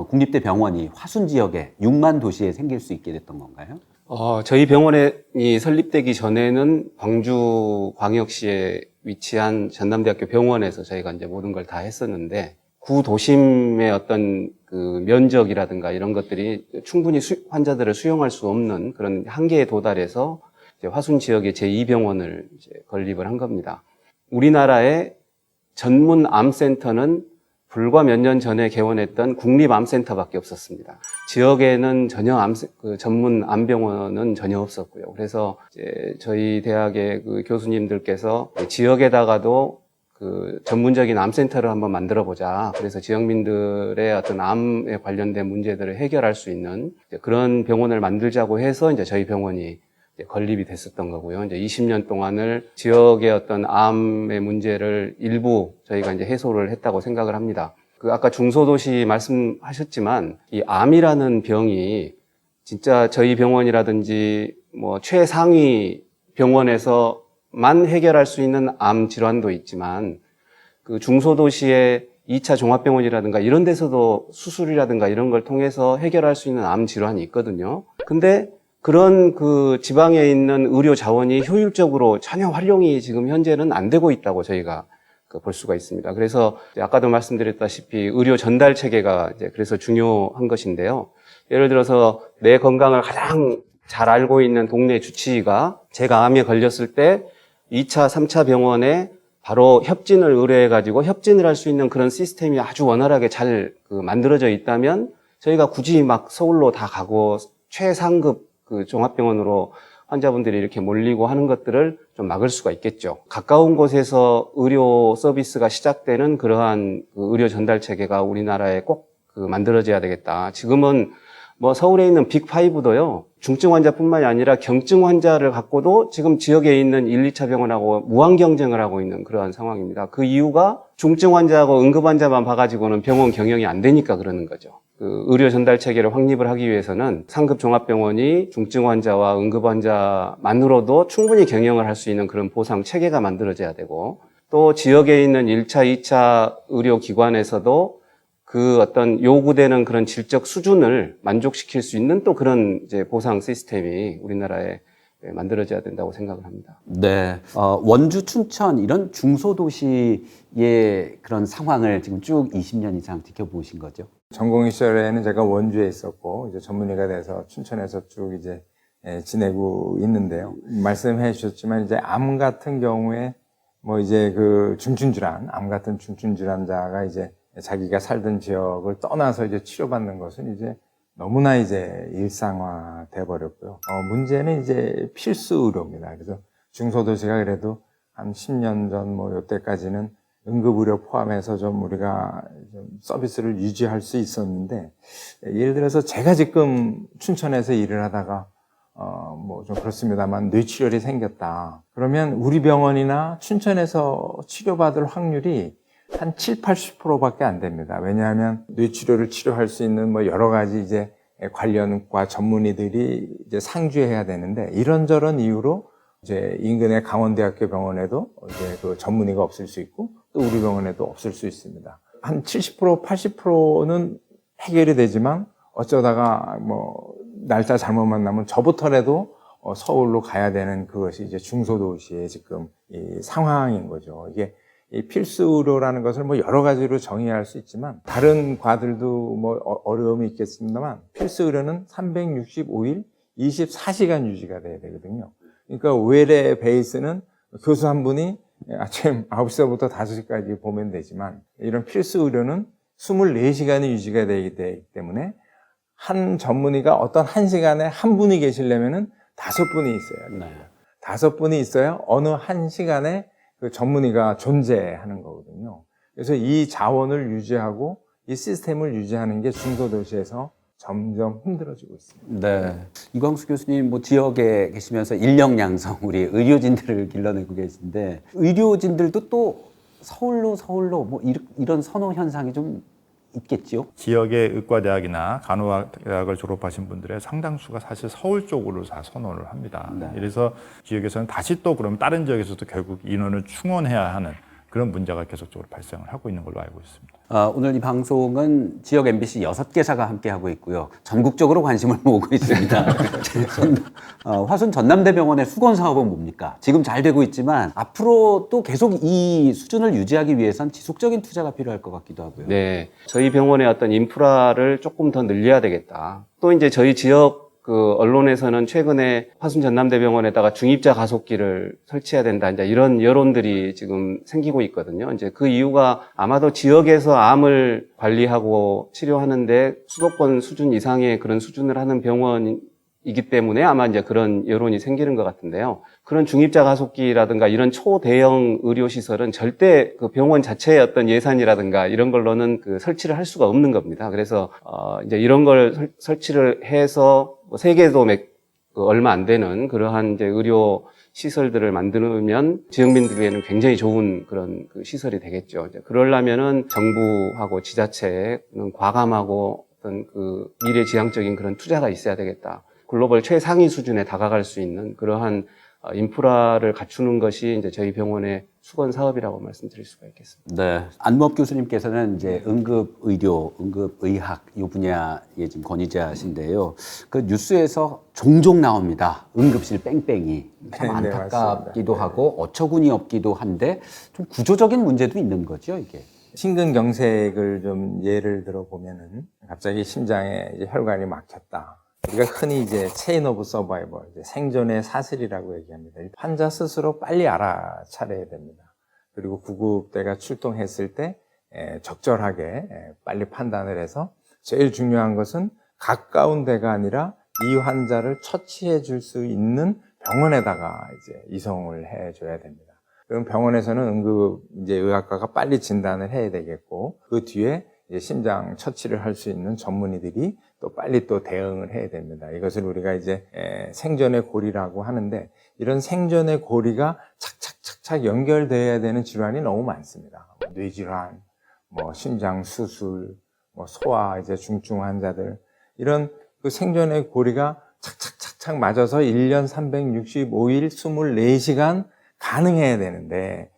국립대 병원이 화순 지역에 6만 도시에 생길 수 있게 됐던 건가요? 저희 병원이 설립되기 전에는 광주광역시에 위치한 전남대학교 병원에서 저희가 이제 모든 걸 다 했었는데, 구도심의 어떤 그 면적이라든가 이런 것들이 충분히 환자들을 수용할 수 없는 그런 한계에 도달해서 이제 화순 지역의 제2병원을 이제 건립을 한 겁니다. 우리나라의 전문 암센터는 불과 몇 년 전에 개원했던 국립암센터밖에 없었습니다. 지역에는 전혀 전문 암병원은 전혀 없었고요. 그래서 이제 저희 대학의 그 교수님들께서 지역에다가도 그 전문적인 암센터를 한번 만들어 보자. 그래서 지역민들의 어떤 암에 관련된 문제들을 해결할 수 있는 그런 병원을 만들자고 해서 이제 저희 병원이 건립이 됐었던 거고요. 이제 20년 동안을 지역의 어떤 암의 문제를 일부 저희가 이제 해소를 했다고 생각을 합니다. 아까 중소도시 말씀하셨지만 이 암이라는 병이 진짜 저희 병원이라든지 뭐 최상위 병원에서만 해결할 수 있는 암 질환도 있지만 그 중소도시의 2차 종합병원이라든가 이런 데서도 수술이라든가 이런 걸 통해서 해결할 수 있는 암 질환이 있거든요. 근데 그런 그 지방에 있는 의료 자원이 효율적으로 전혀 활용이 지금 현재는 안 되고 있다고 저희가 볼 수가 있습니다. 그래서 아까도 말씀드렸다시피 의료 전달 체계가 이제 그래서 중요한 것인데요. 예를 들어서 내 건강을 가장 잘 알고 있는 동네 주치의가 제가 암에 걸렸을 때 2차, 3차 병원에 바로 협진을 의뢰해가지고 협진을 할 수 있는 그런 시스템이 아주 원활하게 잘 만들어져 있다면 저희가 굳이 막 서울로 다 가고 최상급 그 종합병원으로 환자분들이 이렇게 몰리고 하는 것들을 좀 막을 수가 있겠죠. 가까운 곳에서 의료 서비스가 시작되는 그러한 그 의료 전달 체계가 우리나라에 꼭 만들어져야 되겠다. 지금은 뭐 서울에 있는 빅5도요. 중증 환자뿐만이 아니라 경증 환자를 갖고도 지금 지역에 있는 1, 2차 병원하고 무한 경쟁을 하고 있는 그러한 상황입니다. 그 이유가 중증 환자하고 응급 환자만 봐가지고는 병원 경영이 안 되니까 그러는 거죠. 그 의료 전달 체계를 확립을 하기 위해서는 상급 종합병원이 중증 환자와 응급 환자만으로도 충분히 경영을 할 수 있는 그런 보상 체계가 만들어져야 되고, 또 지역에 있는 1차, 2차 의료기관에서도 그 어떤 요구되는 그런 질적 수준을 만족시킬 수 있는 또 그런 이제 보상 시스템이 우리나라에 만들어져야 된다고 생각을 합니다. 네. 원주, 춘천 이런 중소도시의 그런 상황을 지금 쭉 20년 이상 지켜보신 거죠? 전공 시절에는 제가 원주에 있었고, 이제 전문의가 돼서 춘천에서 쭉 이제 지내고 있는데요. 말씀해 주셨지만, 이제 암 같은 경우에 뭐 이제 그 중증질환, 암 같은 중증질환자가 이제 자기가 살던 지역을 떠나서 이제 치료받는 것은 이제 너무나 이제 일상화 돼 버렸고요. 문제는 이제 필수 의료입니다. 그래서 중소도시가 그래도 한 10년 전 뭐 요때까지는 응급의료 포함해서 좀 우리가 좀 서비스를 유지할 수 있었는데, 예를 들어서 제가 지금 춘천에서 일을 하다가 뭐 좀 그렇습니다만 뇌출혈이 생겼다. 그러면 우리 병원이나 춘천에서 치료받을 확률이 한 7, 80%밖에 안 됩니다. 왜냐하면 뇌출혈을 치료할 수 있는 뭐 여러 가지 이제 관련과 전문의들이 이제 상주해야 되는데, 이런저런 이유로 이제 인근의 강원대학교 병원에도 이제 그 전문의가 없을 수 있고, 또 우리 병원에도 없을 수 있습니다. 한 70%, 80%는 해결이 되지만 어쩌다가 뭐 날짜 잘못 만나면 저부터라도 서울로 가야 되는 그것이 이제 중소도시의 지금 이 상황인 거죠. 이게 이 필수 의료라는 것을 뭐 여러 가지로 정의할 수 있지만, 다른 과들도 뭐 어려움이 있겠습니다만, 필수 의료는 365일 24시간 유지가 돼야 되거든요. 그러니까 외래 베이스는 교수 한 분이 아침 9시부터 5시까지 보면 되지만, 이런 필수 의료는 24시간이 유지가 되기 때문에 한 전문의가 어떤 한 시간에 한 분이 계시려면은 5분이 있어야 돼요. 5분이 있어야 어느 한 시간에 그 전문의가 존재하는 거거든요. 그래서 이 자원을 유지하고 이 시스템을 유지하는 게 중소도시에서 점점 힘들어지고 있습니다. 네. 이광수 교수님 뭐 지역에 계시면서 인력 양성, 우리 의료진들을 길러내고 계신데, 의료진들도 또 서울로 뭐 이런 선호 현상이 좀 있겠죠? 지역의 의과대학이나 간호학대학을 졸업하신 분들의 상당수가 사실 서울 쪽으로 다 선호를 합니다. 네. 그래서 지역에서는 다시 또 그럼 다른 지역에서도 결국 인원을 충원해야 하는 그런 문제가 계속적으로 발생을 하고 있는 걸로 알고 있습니다. 오늘 이 방송은 지역 MBC 6개사가 함께하고 있고요. 전국적으로 관심을 모으고 있습니다. 화순 전남대병원의 수건 사업은 뭡니까? 지금 잘 되고 있지만 앞으로 또 계속 이 수준을 유지하기 위해선 지속적인 투자가 필요할 것 같기도 하고요. 네. 저희 병원의 어떤 인프라를 조금 더 늘려야 되겠다. 또 이제 저희 지역 그 언론에서는 최근에 화순 전남대병원에다가 중입자 가속기를 설치해야 된다, 이제 이런 여론들이 지금 생기고 있거든요. 이제 그 이유가 아마도 지역에서 암을 관리하고 치료하는데 수도권 수준 이상의 그런 수준을 하는 병원이기 때문에 아마 이제 그런 여론이 생기는 것 같은데요. 그런 중입자 가속기라든가 이런 초대형 의료시설은 절대 그 병원 자체의 어떤 예산이라든가 이런 걸로는 그 설치를 할 수가 없는 겁니다. 그래서 이제 이런 걸 설치를 해서 세계에도 얼마 안 되는 그러한 이제 의료 시설들을 만들면 지역민들에게는 굉장히 좋은 그런 그 시설이 되겠죠. 이제 그러려면은 정부하고 지자체는 과감하고 어떤 그 미래지향적인 그런 투자가 있어야 되겠다. 글로벌 최상위 수준에 다가갈 수 있는 그러한 인프라를 갖추는 것이 이제 저희 병원의 수건 사업이라고 말씀드릴 수가 있겠습니다. 네. 안무업 교수님께서는 이제 응급의료, 응급의학 이 분야의 지금 권위자신데요. 그 뉴스에서 종종 나옵니다. 응급실 뺑뺑이. 참 네, 안타깝기도 맞습니다. 하고 어처구니 없기도 한데 좀 구조적인 문제도 있는 거죠, 이게. 심근경색을 좀 예를 들어 보면은 갑자기 심장에 이제 혈관이 막혔다. 우리가 흔히 이제 체인 오브 서바이벌, 생존의 사슬이라고 얘기합니다. 환자 스스로 빨리 알아차려야 됩니다. 그리고 구급대가 출동했을 때 적절하게 빨리 판단을 해서, 제일 중요한 것은 가까운 데가 아니라 이 환자를 처치해 줄 수 있는 병원에다가 이제 이송을 해 줘야 됩니다. 그럼 병원에서는 응급 이제 의학과가 빨리 진단을 해야 되겠고, 그 뒤에 이제 심장 처치를 할 수 있는 전문의들이 또 빨리 또 대응을 해야 됩니다. 이것을 우리가 이제 생존의 고리라고 하는데, 이런 생존의 고리가 착착착착 연결되어야 되는 질환이 너무 많습니다. 뇌질환, 뭐 심장 수술, 뭐 소아 이제 중증 환자들, 이런 그 생존의 고리가 착착착착 맞아서 1년 365일 24시간 가능해야 되는데,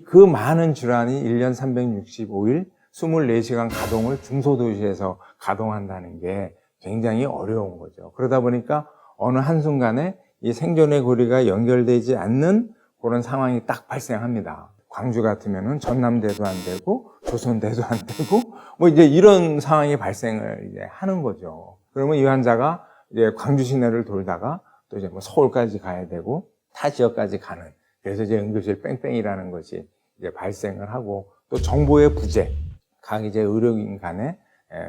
그 많은 질환이 1년 365일 24시간 가동을 중소도시에서 가동한다는 게 굉장히 어려운 거죠. 그러다 보니까 어느 한순간에 이 생존의 고리가 연결되지 않는 그런 상황이 딱 발생합니다. 광주 같으면은 전남대도 안 되고 조선대도 안 되고 뭐 이제 이런 상황이 발생을 이제 하는 거죠. 그러면 이 환자가 이제 광주 시내를 돌다가 또 이제 뭐 서울까지 가야 되고 타 지역까지 가는, 그래서 이제 응급실 뺑뺑이라는 것이 이제 발생을 하고, 또 정보의 부재, 각 이제 의료인 간에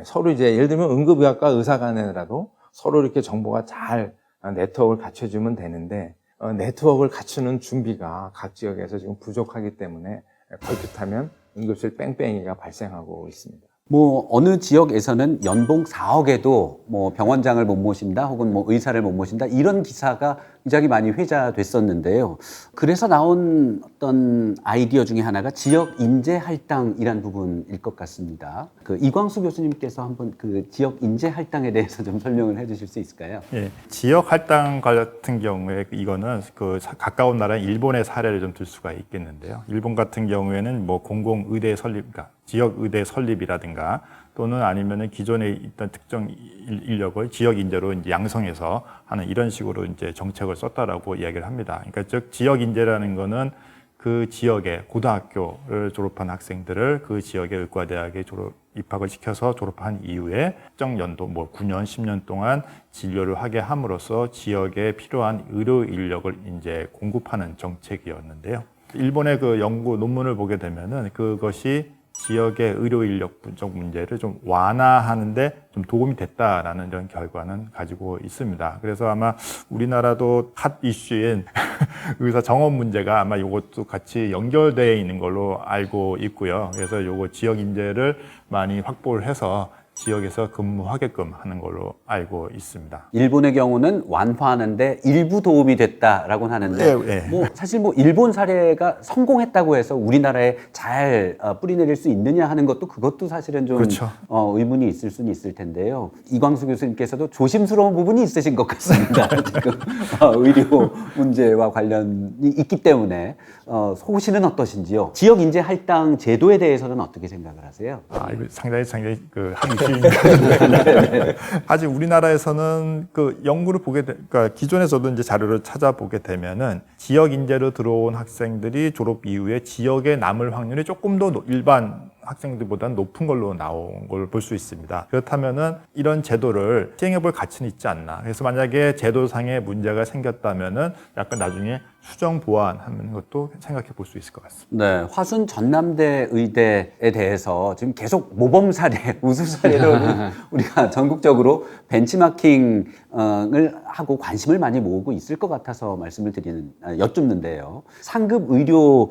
서로 이제 예를 들면 응급의학과 의사 간에라도 서로 이렇게 정보가 잘 네트워크를 갖춰주면 되는데 네트워크를 갖추는 준비가 각 지역에서 지금 부족하기 때문에 걸핏하면 응급실 뺑뺑이가 발생하고 있습니다. 뭐 어느 지역에서는 연봉 4억에도 뭐 병원장을 못 모신다 혹은 뭐 의사를 못 모신다 이런 기사가 굉장히 많이 회자됐었는데요. 그래서 나온 어떤 아이디어 중에 하나가 지역 인재 할당이란 부분일 것 같습니다. 그 이광수 교수님께서 한번 그 지역 인재 할당에 대해서 좀 설명을 해주실 수 있을까요? 예, 지역 할당 같은 경우에 이거는 그 가까운 나라인 일본의 사례를 좀 들 수가 있겠는데요. 일본 같은 경우에는 뭐 공공의대 설립, 그러니까 지역 의대 설립이라든가 또는 아니면은 기존에 있던 특정 인력을 지역 인재로 이제 양성해서 하는 이런 식으로 이제 정책을 썼다라고 이야기를 합니다. 그러니까 즉 지역 인재라는 거는 그 지역의 고등학교를 졸업한 학생들을 그 지역의 의과대학에 입학을 시켜서 졸업한 이후에 특정 연도 뭐 9년, 10년 동안 진료를 하게 함으로써 지역에 필요한 의료 인력을 이제 공급하는 정책이었는데요. 일본의 그 연구 논문을 보게 되면은 그것이 지역의 의료 인력적 문제를 좀 완화하는데 좀 도움이 됐다라는 이런 결과는 가지고 있습니다. 그래서 아마 우리나라도 핫 이슈인 의사 정원 문제가 아마 이것도 같이 연결되어 있는 걸로 알고 있고요. 그래서 요거 지역 인재를 많이 확보를 해서 지역에서 근무하게끔 하는 걸로 알고 있습니다. 일본의 경우는 완화하는데 일부 도움이 됐다라고 하는데 뭐 사실 뭐 일본 사례가 성공했다고 해서 우리나라에 잘 뿌리내릴 수 있느냐 하는 것도 그것도 사실은 좀 그렇죠. 의문이 있을 수는 있을 텐데요. 이광수 교수님께서도 조심스러운 부분이 있으신 것 같습니다. 지금 의료 문제와 관련이 있기 때문에 소신은 어떠신지요? 지역 인재 할당 제도에 대해서는 어떻게 생각을 하세요? 이거 상당히 한 이슈입니다. 아직 우리나라에서는 그 연구를 그러니까 기존에서도 이제 자료를 찾아보게 되면은 지역 인재로 들어온 학생들이 졸업 이후에 지역에 남을 확률이 조금 더 일반 학생들보다는 높은 걸로 나온 걸 볼 수 있습니다. 그렇다면은 이런 제도를 시행해볼 가치는 있지 않나. 그래서 만약에 제도상의 문제가 생겼다면은 약간 나중에 수정 보완하는 것도 생각해 볼 수 있을 것 같습니다. 네, 화순 전남대 의대에 대해서 지금 계속 모범 사례, 우수 사례로 우리가 전국적으로 벤치마킹을 하고 관심을 많이 모으고 있을 것 같아서 여쭙는데요. 상급 의료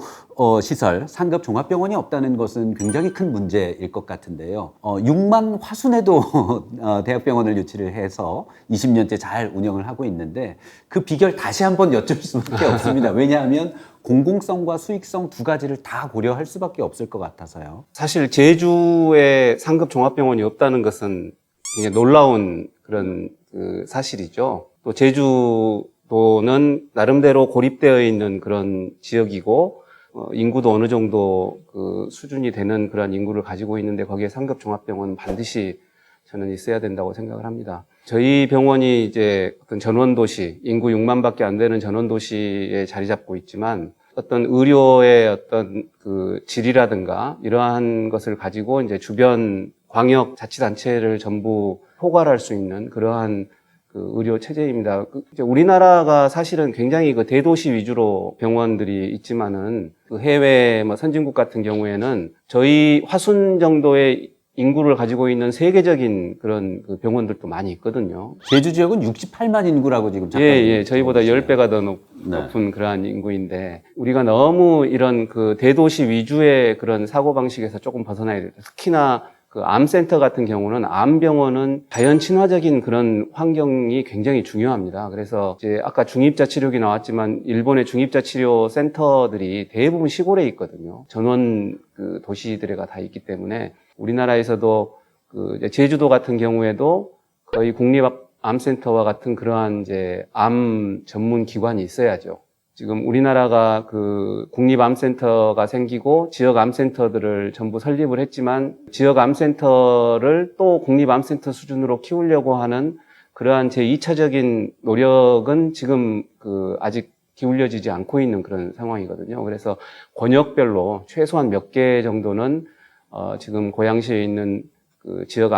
시설, 상급 종합병원이 없다는 것은 굉장히 큰 문제일 것 같은데요. 6만 화순에도 대학병원을 유치를 해서 20년째 잘 운영을 하고 있는데 그 비결 다시 한번 여쭐 수밖에 없습니다. 왜냐하면 공공성과 수익성 두 가지를 다 고려할 수밖에 없을 것 같아서요. 사실 제주에 상급 종합병원이 없다는 것은 굉장히 놀라운 그런 그 사실이죠. 또 제주도는 나름대로 고립되어 있는 그런 지역이고 인구도 어느 정도 그 수준이 되는 그런 인구를 가지고 있는데 거기에 상급 종합병원 반드시 저는 있어야 된다고 생각을 합니다. 저희 병원이 이제 어떤 전원도시, 인구 6만밖에 안 되는 전원도시에 자리 잡고 있지만 어떤 의료의 어떤 그 질이라든가 이러한 것을 가지고 이제 주변 광역 자치단체를 전부 포괄할 수 있는 그러한 그 의료 체제입니다. 이제 우리나라가 사실은 굉장히 그 대도시 위주로 병원들이 있지만은 그 해외 뭐 선진국 같은 경우에는 저희 화순 정도의 인구를 가지고 있는 세계적인 그런 그 병원들도 많이 있거든요. 제주 지역은 68만 인구라고 지금 예, 저희보다 10배가 더 높은 그러한 인구인데 우리가 너무 이런 그 대도시 위주의 그런 사고방식에서 조금 벗어나야 돼요. 특히나 그 암센터 같은 경우는 암병원은 자연 친화적인 그런 환경이 굉장히 중요합니다. 그래서 이제 아까 중입자치료기 나왔지만 일본의 중입자치료 센터들이 대부분 시골에 있거든요. 전원 그 도시들에가 다 있기 때문에 우리나라에서도 그 이제 제주도 같은 경우에도 거의 국립암센터와 같은 그러한 이제 암 전문 기관이 있어야죠. 지금 우리나라가 그 국립암센터가 생기고 지역암센터들을 전부 설립을 했지만 지역암센터를 또 국립암센터 수준으로 키우려고 하는 그러한 제2차적인 노력은 지금 아직 기울여지지 않고 있는 그런 상황이거든요. 그래서 권역별로 최소한 몇 개 정도는 지금 고양시에 있는 지역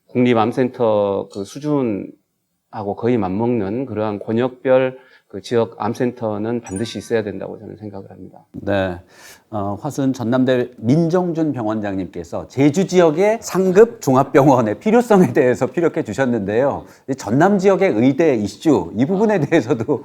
국립암센터 수준하고 거의 맞먹는 그러한 권역별 지역 암센터는 반드시 있어야 된다고 저는 생각을 합니다. 네. 화순 전남대 민정준 병원장님께서 제주 지역의 상급 종합병원의 필요성에 대해서 피력해 주셨는데요. 전남 지역의 의대 이슈, 이 부분에 대해서도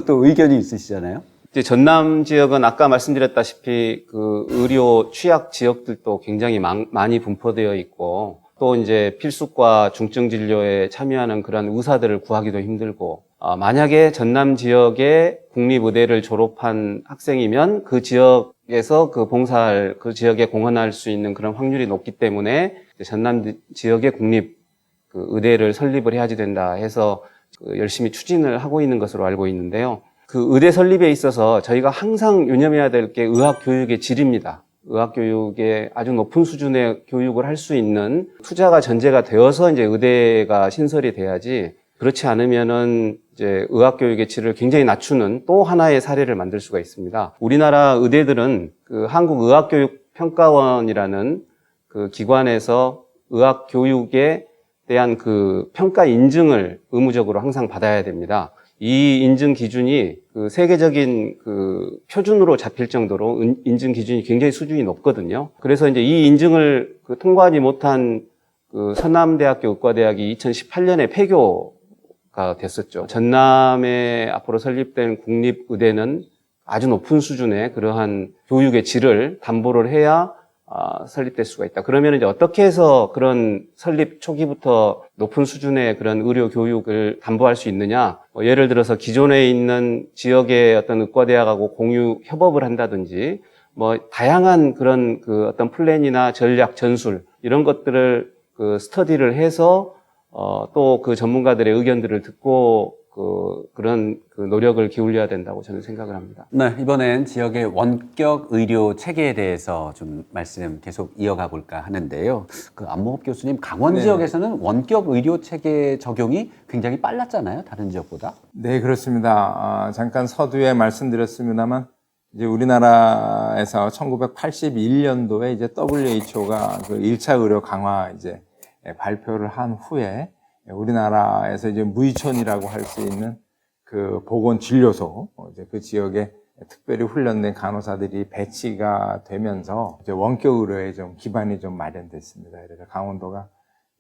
또 의견이 있으시잖아요. 이제 전남 지역은 아까 말씀드렸다시피 의료 취약 지역들도 굉장히 많이 분포되어 있고, 또 이제 필수과 중증 진료에 참여하는 그런 의사들을 구하기도 힘들고, 만약에 전남 지역의 국립의대를 졸업한 학생이면 그 지역에서 그 지역에 공헌할 수 있는 그런 확률이 높기 때문에 전남 지역의 국립의대를 설립을 해야지 된다 해서 열심히 추진을 하고 있는 것으로 알고 있는데요. 의대 설립에 있어서 저희가 항상 유념해야 될 게 의학 교육의 질입니다. 의학 교육의 아주 높은 수준의 교육을 할 수 있는 투자가 전제가 되어서 이제 의대가 신설이 돼야지, 그렇지 않으면은 이제 의학 교육의 질을 굉장히 낮추는 또 하나의 사례를 만들 수가 있습니다. 우리나라 의대들은 한국의학교육평가원이라는 기관에서 의학 교육에 대한 평가 인증을 의무적으로 항상 받아야 됩니다. 이 인증 기준이 세계적인 표준으로 잡힐 정도로 인증 기준이 굉장히 수준이 높거든요. 그래서 이제 이 인증을 통과하지 못한 서남대학교 의과대학이 2018년에 폐교가 됐었죠. 전남에 앞으로 설립된 국립의대는 아주 높은 수준의 그러한 교육의 질을 담보를 해야 설립될 수가 있다. 그러면 이제 어떻게 해서 그런 설립 초기부터 높은 수준의 그런 의료 교육을 담보할 수 있느냐? 예를 들어서 기존에 있는 지역의 어떤 의과대학하고 공유 협업을 한다든지, 다양한 그런 어떤 플랜이나 전략, 전술 이런 것들을 스터디를 해서 또 전문가들의 의견들을 듣고 그런 노력을 기울여야 된다고 저는 생각을 합니다. 네, 이번엔 지역의 원격 의료 체계에 대해서 좀 말씀 계속 이어가 볼까 하는데요. 안목업 교수님, 강원 지역에서는 원격 의료 체계 적용이 굉장히 빨랐잖아요, 다른 지역보다. 네, 그렇습니다. 잠깐 서두에 말씀드렸습니다만, 이제 우리나라에서 1981년도에 이제 WHO가 1차 의료 강화 발표를 한 후에 우리나라에서 이제 무의촌이라고 할 수 있는 보건진료소, 그 지역에 특별히 훈련된 간호사들이 배치가 되면서 이제 원격 의료에 좀 기반이 좀 마련됐습니다. 그래서 강원도가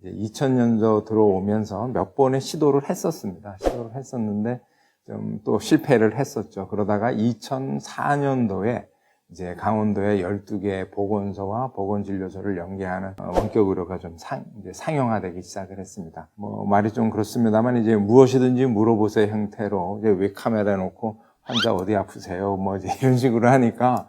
이제 2000년도 들어오면서 몇 번의 시도를 했었습니다. 시도를 했었는데 좀 또 실패를 했었죠. 그러다가 2004년도에 이제 강원도에 12개 보건소와 보건진료소를 연계하는 원격 의료가 좀 이제 상용화되기 시작을 했습니다. 말이 좀 그렇습니다만, 이제 무엇이든지 물어보세요 형태로 이제 웹카메라 놓고 환자 어디 아프세요? 이제 이런 식으로 하니까,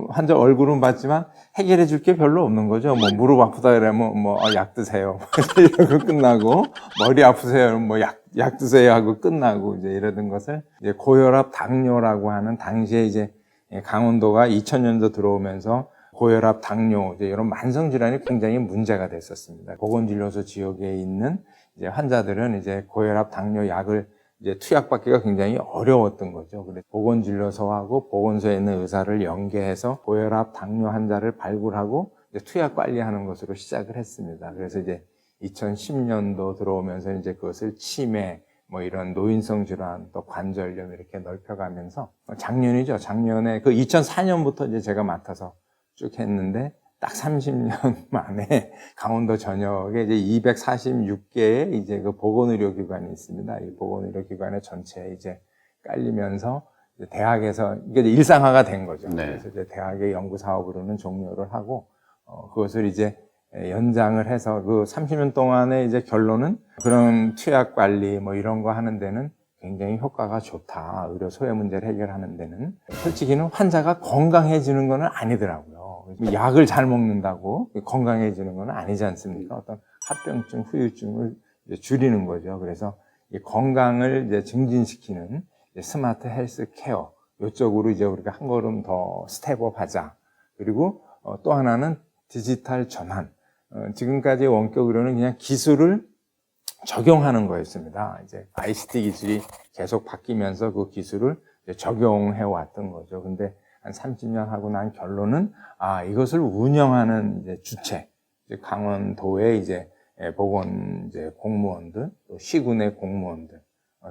환자 얼굴은 봤지만 해결해 줄 게 별로 없는 거죠. 무릎 아프다 그러면 약 드세요. 이러고 끝나고, 머리 아프세요? 약 드세요 하고 끝나고, 이제 이러던 것을 이제 고혈압, 당뇨라고 하는 당시에 이제 강원도가 2000년도 들어오면서 고혈압, 당뇨, 이런 만성질환이 굉장히 문제가 됐었습니다. 보건진료소 지역에 있는 이제 환자들은 이제 고혈압, 당뇨 약을 이제 투약받기가 굉장히 어려웠던 거죠. 그래서 보건진료소하고 보건소에 있는 의사를 연계해서 고혈압, 당뇨 환자를 발굴하고 이제 투약 관리하는 것으로 시작을 했습니다. 그래서 이제 2010년도 들어오면서 이제 그것을 치매, 이런 노인성 질환, 또 관절염 이렇게 넓혀가면서, 작년이죠. 작년에 2004년부터 이제 제가 맡아서 쭉 했는데, 딱 30년 만에 강원도 전역에 이제 246개의 이제 보건의료기관이 있습니다. 이 보건의료기관의 전체에 이제 깔리면서 대학에서 이게 일상화가 된 거죠. 네. 그래서 이제 대학의 연구사업으로는 종료를 하고, 그것을 이제 연장을 해서 30년 동안의 이제 결론은 그런 투약 관리 이런 거 하는 데는 굉장히 효과가 좋다. 의료 소외 문제를 해결하는 데는. 솔직히는 환자가 건강해지는 건 아니더라고요. 약을 잘 먹는다고 건강해지는 건 아니지 않습니까? 어떤 합병증, 후유증을 이제 줄이는 거죠. 그래서 이 건강을 이제 증진시키는 이제 스마트 헬스 케어, 이쪽으로 이제 우리가 한 걸음 더 스텝업 하자. 그리고 또 하나는 디지털 전환. 지금까지 원격 의료는 그냥 기술을 적용하는 거였습니다. 이제 ICT 기술이 계속 바뀌면서 그 기술을 이제 적용해 왔던 거죠. 근데 한 30년 하고 난 결론은 이것을 운영하는 이제 주체, 이제 강원도의 이제 보건 이제 공무원들, 또 시군의 공무원들,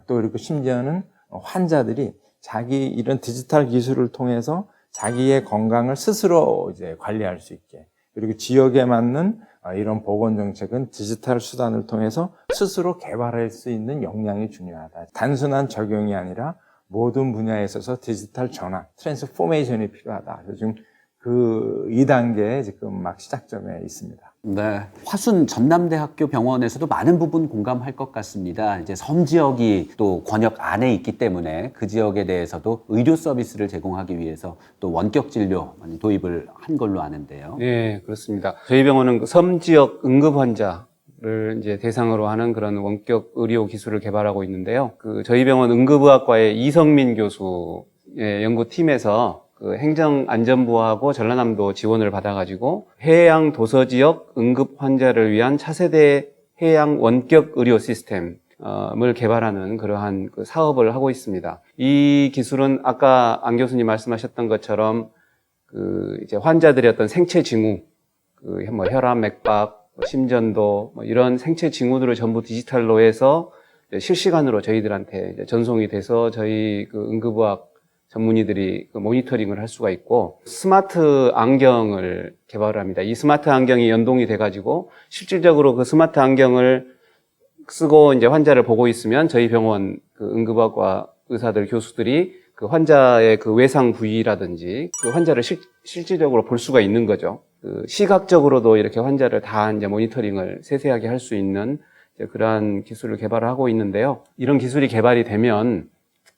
또 이렇게 심지어는 환자들이 자기 이런 디지털 기술을 통해서 자기의 건강을 스스로 이제 관리할 수 있게, 그리고 지역에 맞는 이런 보건 정책은 디지털 수단을 통해서 스스로 개발할 수 있는 역량이 중요하다. 단순한 적용이 아니라 모든 분야에 있어서 디지털 전환, 트랜스포메이션이 필요하다. 그래서 지금 그 2단계에 지금 막 시작점에 있습니다. 네. 화순 전남대학교 병원에서도 많은 부분 공감할 것 같습니다. 이제 섬 지역이 또 권역 안에 있기 때문에 그 지역에 대해서도 의료 서비스를 제공하기 위해서 또 원격 진료 많이 도입을 한 걸로 아는데요. 네, 그렇습니다. 저희 병원은 섬 지역 응급 환자를 이제 대상으로 하는 그런 원격 의료 기술을 개발하고 있는데요. 저희 병원 응급의학과의 이성민 교수의 연구팀에서 행정안전부하고 전라남도 지원을 받아가지고 해양 도서 지역 응급 환자를 위한 차세대 해양 원격 의료 시스템을 개발하는 그러한 사업을 하고 있습니다. 이 기술은 아까 안 교수님 말씀하셨던 것처럼 이제 환자들의 어떤 생체 징후, 혈압, 맥박, 심전도 이런 생체 징후들을 전부 디지털로 해서 실시간으로 저희들한테 이제 전송이 돼서 저희 응급의학 전문의들이 모니터링을 할 수가 있고, 스마트 안경을 개발을 합니다. 이 스마트 안경이 연동이 돼가지고 실질적으로 그 스마트 안경을 쓰고 이제 환자를 보고 있으면 저희 병원 응급학과 의사들, 교수들이 그 환자의 그 외상 부위라든지 그 환자를 실질적으로 볼 수가 있는 거죠. 시각적으로도 이렇게 환자를 다 이제 모니터링을 세세하게 할 수 있는 이제 그러한 기술을 개발하고 있는데요. 이런 기술이 개발이 되면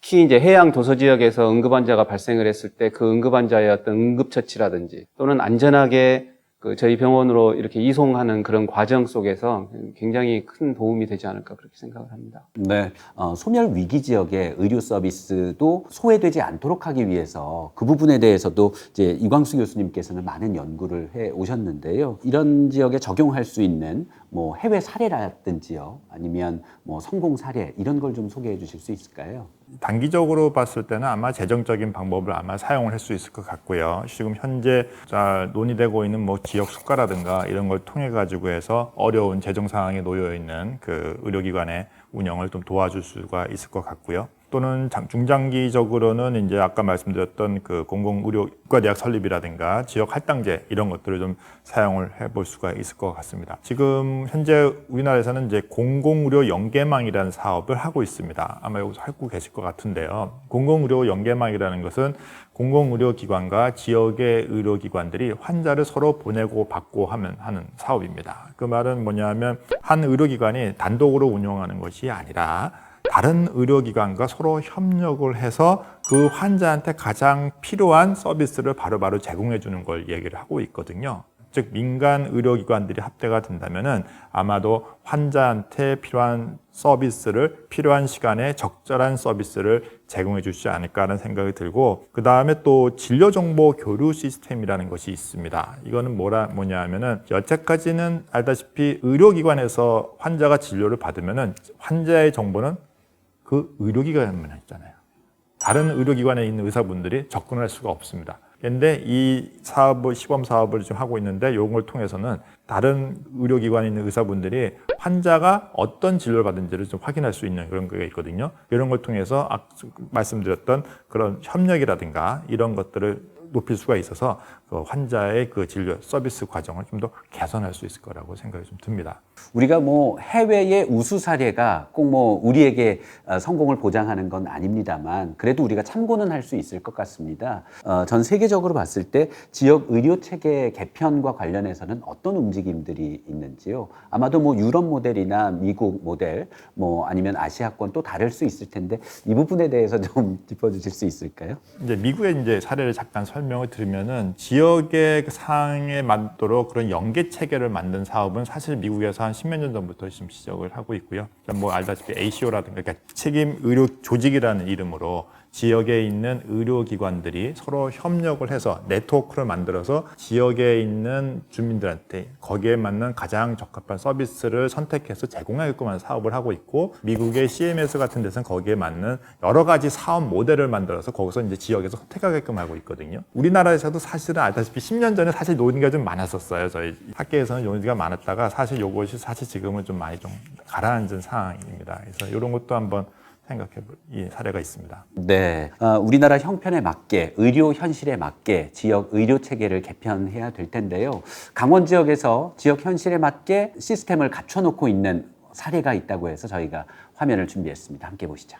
특히 이제 해양 도서 지역에서 응급 환자가 발생을 했을 때 그 응급 환자의 어떤 응급 처치라든지 또는 안전하게 저희 병원으로 이렇게 이송하는 그런 과정 속에서 굉장히 큰 도움이 되지 않을까 그렇게 생각을 합니다. 네, 소멸 위기 지역의 의료 서비스도 소외되지 않도록 하기 위해서 그 부분에 대해서도 이제 이광수 교수님께서는 많은 연구를 해 오셨는데요. 이런 지역에 적용할 수 있는 뭐 해외 사례라든지요, 아니면 뭐 성공 사례 이런 걸 좀 소개해 주실 수 있을까요? 단기적으로 봤을 때는 아마 재정적인 방법을 아마 사용을 할 수 있을 것 같고요. 지금 현재 논의되고 있는 뭐 지역 수가라든가 이런 걸 통해 가지고 해서 어려운 재정 상황에 놓여 있는 그 의료기관의 운영을 좀 도와줄 수가 있을 것 같고요. 또는 중장기적으로는 이제 아까 말씀드렸던 그 공공의료국가대학 설립이라든가 지역 할당제 이런 것들을 좀 사용을 해볼 수가 있을 것 같습니다. 지금 현재 우리나라에서는 이제 공공의료 연계망이라는 사업을 하고 있습니다. 아마 여기서 알고 계실 것 같은데요. 공공의료 연계망이라는 것은 공공의료기관과 지역의 의료기관들이 환자를 서로 보내고 받고 하는 사업입니다. 그 말은 뭐냐면 한 의료기관이 단독으로 운영하는 것이 아니라 다른 의료기관과 서로 협력을 해서 그 환자한테 가장 필요한 서비스를 바로바로 제공해 주는 걸 얘기를 하고 있거든요. 즉 민간 의료기관들이 합대가 된다면은 아마도 환자한테 필요한 서비스를 필요한 시간에 적절한 서비스를 제공해 주지 않을까라는 생각이 들고, 그 다음에 또 진료정보 교류 시스템이라는 것이 있습니다. 이거는 뭐냐 하면은 여태까지는 알다시피 의료기관에서 환자가 진료를 받으면은 환자의 정보는 그 의료기관에만 있잖아요. 다른 의료기관에 있는 의사분들이 접근할 수가 없습니다. 그런데 이 시범 사업을 좀 하고 있는데 이걸 통해서는 다른 의료기관에 있는 의사분들이 환자가 어떤 진료를 받은지를 좀 확인할 수 있는 그런 게 있거든요. 이런 걸 통해서 말씀드렸던 그런 협력이라든가 이런 것들을 높일 수가 있어서 그 환자의 그 진료 서비스 과정을 좀 더 개선할 수 있을 거라고 생각이 좀 듭니다. 우리가 뭐 해외의 우수 사례가 꼭 뭐 우리에게 성공을 보장하는 건 아닙니다만 그래도 우리가 참고는 할 수 있을 것 같습니다. 전 세계적으로 봤을 때 지역 의료 체계 개편과 관련해서는 어떤 움직임들이 있는지요? 아마도 뭐 유럽 모델이나 미국 모델, 뭐 아니면 아시아권 또 다를 수 있을 텐데 이 부분에 대해서 좀 짚어주실 수 있을까요? 이제 미국의 이제 사례를 잠깐 설명을 드리면은 지역의 상황에 맞도록 그런 연계 체계를 만든 사업은 사실 미국에서 한 10몇 년 전부터 지금 시작을 하고 있고요. 뭐 알다시피 ACO라든가 그러니까 책임 의료 조직이라는 이름으로 지역에 있는 의료기관들이 서로 협력을 해서 네트워크를 만들어서 지역에 있는 주민들한테 거기에 맞는 가장 적합한 서비스를 선택해서 제공하게끔 하는 사업을 하고 있고, 미국의 CMS 같은 데서는 거기에 맞는 여러 가지 사업 모델을 만들어서 거기서 이제 지역에서 선택하게끔 하고 있거든요. 우리나라에서도 사실은 알다시피 10년 전에 사실 논의가 좀 많았었어요. 저희 학계에서는 논의가 많았다가 사실 요것이 사실 지금은 좀 많이 좀 가라앉은 상황입니다. 그래서 이런 것도 한번 생각해볼 사례가 있습니다. 네, 우리나라 형편에 맞게 의료 현실에 맞게 지역 의료 체계를 개편해야 될 텐데요. 강원 지역에서 지역 현실에 맞게 시스템을 갖춰놓고 있는 사례가 있다고 해서 저희가 화면을 준비했습니다. 함께 보시죠.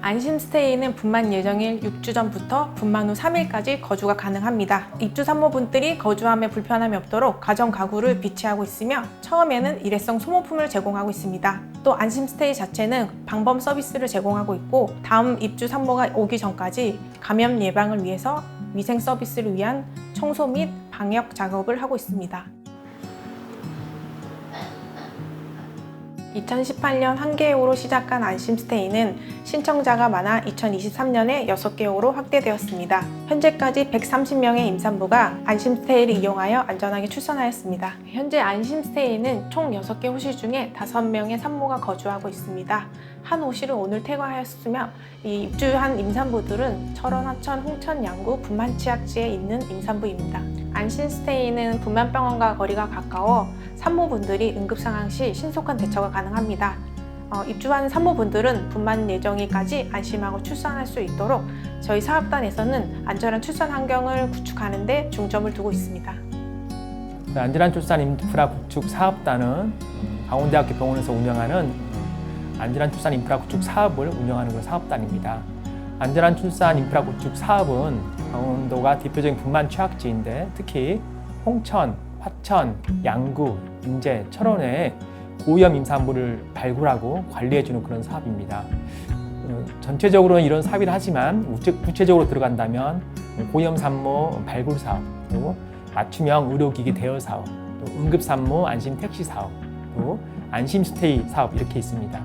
안심스테이는 분만 예정일 6주 전부터 분만 후 3일까지 거주가 가능합니다. 입주 산모분들이 거주함에 불편함이 없도록 가정 가구를 비치하고 있으며 처음에는 일회성 소모품을 제공하고 있습니다. 또 안심스테이 자체는 방범 서비스를 제공하고 있고 다음 입주 산모가 오기 전까지 감염 예방을 위해서 위생 서비스를 위한 청소 및 방역 작업을 하고 있습니다. 2018년 1개호로 시작한 안심스테이는 신청자가 많아 2023년에 6개호로 확대되었습니다. 현재까지 130명의 임산부가 안심스테이를 이용하여 안전하게 출산하였습니다. 현재 안심스테이는 총 6개 호실 중에 5명의 산모가 거주하고 있습니다. 한 호실은 오늘 퇴거하였으며 이 입주한 임산부들은 철원, 하천, 홍천, 양구, 분만치약지에 있는 임산부입니다. 안심스테이는 분만병원과 거리가 가까워 산모분들이 응급상황 시 신속한 대처가 가능합니다. 입주한 산모분들은 분만 예정일까지 안심하고 출산할 수 있도록 저희 사업단에서는 안전한 출산 환경을 구축하는 데 중점을 두고 있습니다. 안전한 출산 인프라 구축 사업단은 강원대학교 병원에서 운영하는 안전한 출산 인프라 구축 사업을 운영하는 그런 사업단입니다. 안전한 출산 인프라 구축 사업은 강원도가 대표적인 분만 취약지인데 특히 홍천, 화천, 양구, 인제, 철원에 고위험 임산부를 발굴하고 관리해주는 그런 사업입니다. 전체적으로는 이런 사업이라 하지만 구체적으로 들어간다면 고위험 산모 발굴 사업, 또 맞춤형 의료기기 대여 사업, 또 응급산모 안심 택시 사업, 또 안심 스테이 사업 이렇게 있습니다.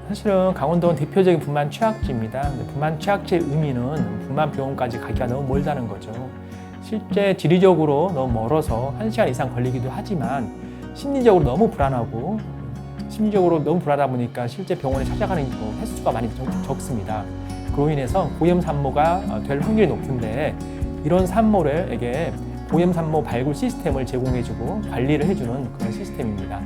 사실은 강원도는 대표적인 분만 취약지입니다. 분만 취약지의 의미는 분만 병원까지 가기가 너무 멀다는 거죠. 실제 지리적으로 너무 멀어서 1시간 이상 걸리기도 하지만 심리적으로 너무 불안하고 심리적으로 너무 불안하다 보니까 실제 병원에 찾아가는 횟수가 많이 적습니다. 그로 인해서 고위험 산모가 될 확률이 높은데 이런 산모에게 고위험 산모 발굴 시스템을 제공해주고 관리를 해주는 그런 시스템입니다.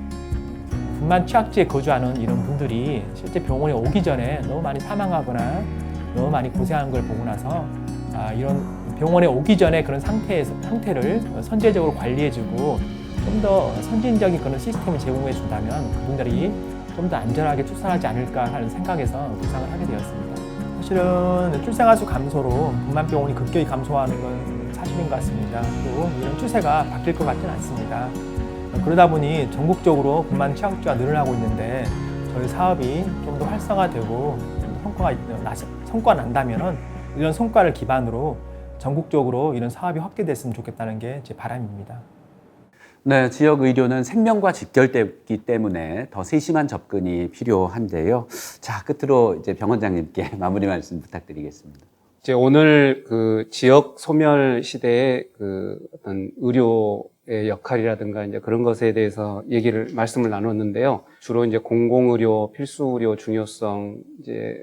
분만 취약지에 거주하는 이런 분들이 실제 병원에 오기 전에 너무 많이 사망하거나 너무 많이 고생하는 걸 보고 나서 이런 병원에 오기 전에 그런 상태를 선제적으로 관리해주고 좀 더 선진적인 그런 시스템을 제공해 준다면 그분들이 좀 더 안전하게 출산하지 않을까 하는 생각에서 구상을 하게 되었습니다. 사실은 출생아 수 감소로 분만병원이 급격히 감소하는 건 사실인 것 같습니다. 또 이런 추세가 바뀔 것 같지는 않습니다. 그러다 보니 전국적으로 분만 취약지가 늘어나고 있는데 저희 사업이 좀 더 활성화되고 성과가 난다면 이런 성과를 기반으로 전국적으로 이런 사업이 확대됐으면 좋겠다는 게 제 바람입니다. 네, 지역 의료는 생명과 직결되기 때문에 더 세심한 접근이 필요한데요. 자, 끝으로 이제 병원장님께 마무리 말씀 부탁드리겠습니다. 이제 오늘 그 지역 소멸 시대의 그 어떤 의료의 역할이라든가 이제 그런 것에 대해서 말씀을 나눴는데요. 주로 이제 공공의료, 필수의료 중요성 이제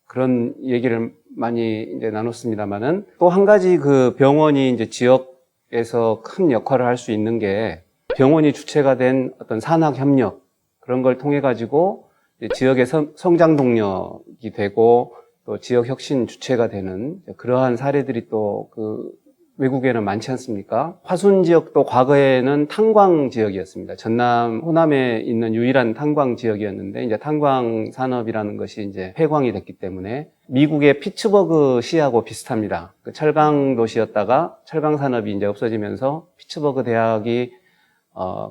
그런 얘기를 많이 이제 나눴습니다만은 또 한 가지 그 병원이 이제 지역에서 큰 역할을 할 수 있는 게 병원이 주체가 된 어떤 산학 협력 그런 걸 통해 가지고 지역의 성장 동력이 되고 또 지역 혁신 주체가 되는 그러한 사례들이 또 그 외국에는 많지 않습니까? 화순 지역도 과거에는 탄광 지역이었습니다. 전남, 호남에 있는 유일한 탄광 지역이었는데 이제 탄광 산업이라는 것이 이제 폐광이 됐기 때문에 미국의 피츠버그 시하고 비슷합니다. 그 철강 도시였다가 철강 산업이 이제 없어지면서 피츠버그 대학이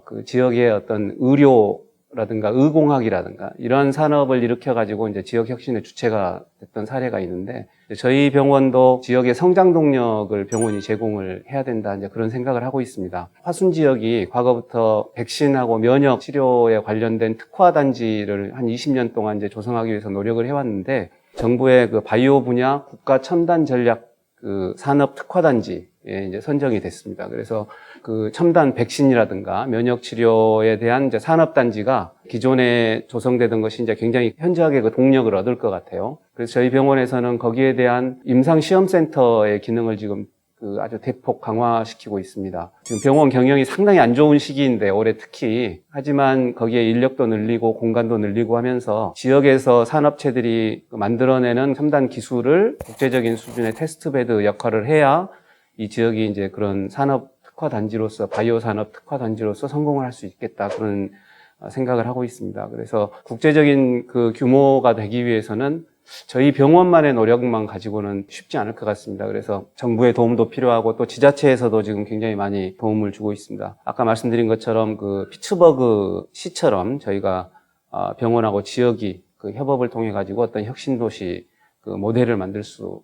그 지역의 어떤 의료를 라든가 의공학이라든가 이런 산업을 일으켜가지고 이제 지역 혁신의 주체가 됐던 사례가 있는데, 저희 병원도 지역의 성장 동력을 병원이 제공을 해야 된다, 이제 그런 생각을 하고 있습니다. 화순 지역이 과거부터 백신하고 면역 치료에 관련된 특화 단지를 한 20년 동안 이제 조성하기 위해서 노력을 해왔는데, 정부의 그 바이오 분야 국가 첨단 전략 그 산업 특화 단지에 이제 선정이 됐습니다. 그래서 그 첨단 백신이라든가 면역 치료에 대한 이제 산업 단지가 기존에 조성되던 것이 이제 굉장히 현저하게 그 동력을 얻을 것 같아요. 그래서 저희 병원에서는 거기에 대한 임상 시험 센터의 기능을 지금 그 아주 대폭 강화시키고 있습니다. 지금 병원 경영이 상당히 안 좋은 시기인데, 올해 특히. 하지만 거기에 인력도 늘리고 공간도 늘리고 하면서 지역에서 산업체들이 만들어내는 첨단 기술을 국제적인 수준의 테스트베드 역할을 해야 이 지역이 이제 그런 산업 특화 단지로서, 바이오 산업 특화 단지로서 성공을 할 수 있겠다, 그런 생각을 하고 있습니다. 그래서 국제적인 그 규모가 되기 위해서는 저희 병원만의 노력만 가지고는 쉽지 않을 것 같습니다. 그래서 정부의 도움도 필요하고 또 지자체에서도 지금 굉장히 많이 도움을 주고 있습니다. 아까 말씀드린 것처럼 그 피츠버그 시처럼 저희가 병원하고 지역이 그 협업을 통해 가지고 어떤 혁신도시 그 모델을 만들 수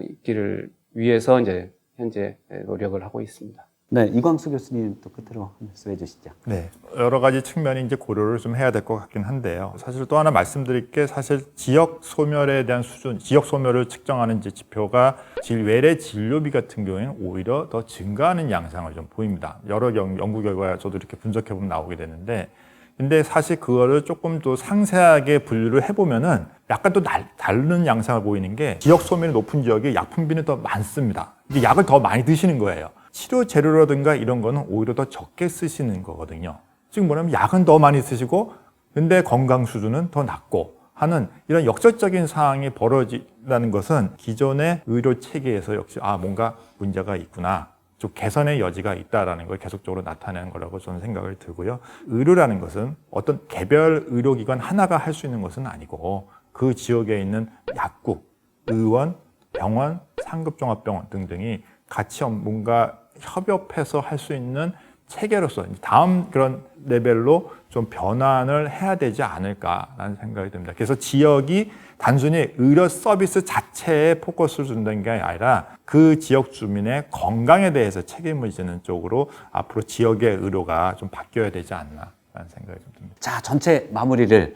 있기를 위해서 이제 현재 노력을 하고 있습니다. 네, 이광수 교수님 또 끝으로 말씀해 주시죠. 네, 여러 가지 측면이 이제 고려를 좀 해야 될 것 같긴 한데요. 사실 또 하나 말씀드릴 게, 사실 지역 소멸에 대한 수준, 지역 소멸을 측정하는 이제 지표가 외래 진료비 같은 경우에는 오히려 더 증가하는 양상을 좀 보입니다. 여러 연구 결과 저도 이렇게 분석해 보면 나오게 되는데, 근데 사실 그거를 조금 더 상세하게 분류를 해보면은 약간 또 다른 양상을 보이는 게, 지역 소멸이 높은 지역에 약품비는 더 많습니다. 이게 약을 더 많이 드시는 거예요. 치료 재료라든가 이런 거는 오히려 더 적게 쓰시는 거거든요. 지금 뭐냐면 약은 더 많이 쓰시고 근데 건강 수준은 더 낮고 하는 이런 역설적인 상황이 벌어진다는 것은 기존의 의료 체계에서 역시 뭔가 문제가 있구나, 좀 개선의 여지가 있다라는 걸 계속적으로 나타내는 거라고 저는 생각을 들고요. 의료라는 것은 어떤 개별 의료기관 하나가 할 수 있는 것은 아니고, 그 지역에 있는 약국, 의원, 병원, 상급종합병원 등등이 같이 뭔가 협업해서 할 수 있는 체계로서 다음 그런 레벨로 좀 변환을 해야 되지 않을까라는 생각이 듭니다. 그래서 지역이 단순히 의료 서비스 자체에 포커스를 준다는 게 아니라 그 지역 주민의 건강에 대해서 책임을 지는 쪽으로 앞으로 지역의 의료가 좀 바뀌어야 되지 않나라는 생각이 좀 듭니다. 자, 전체 마무리를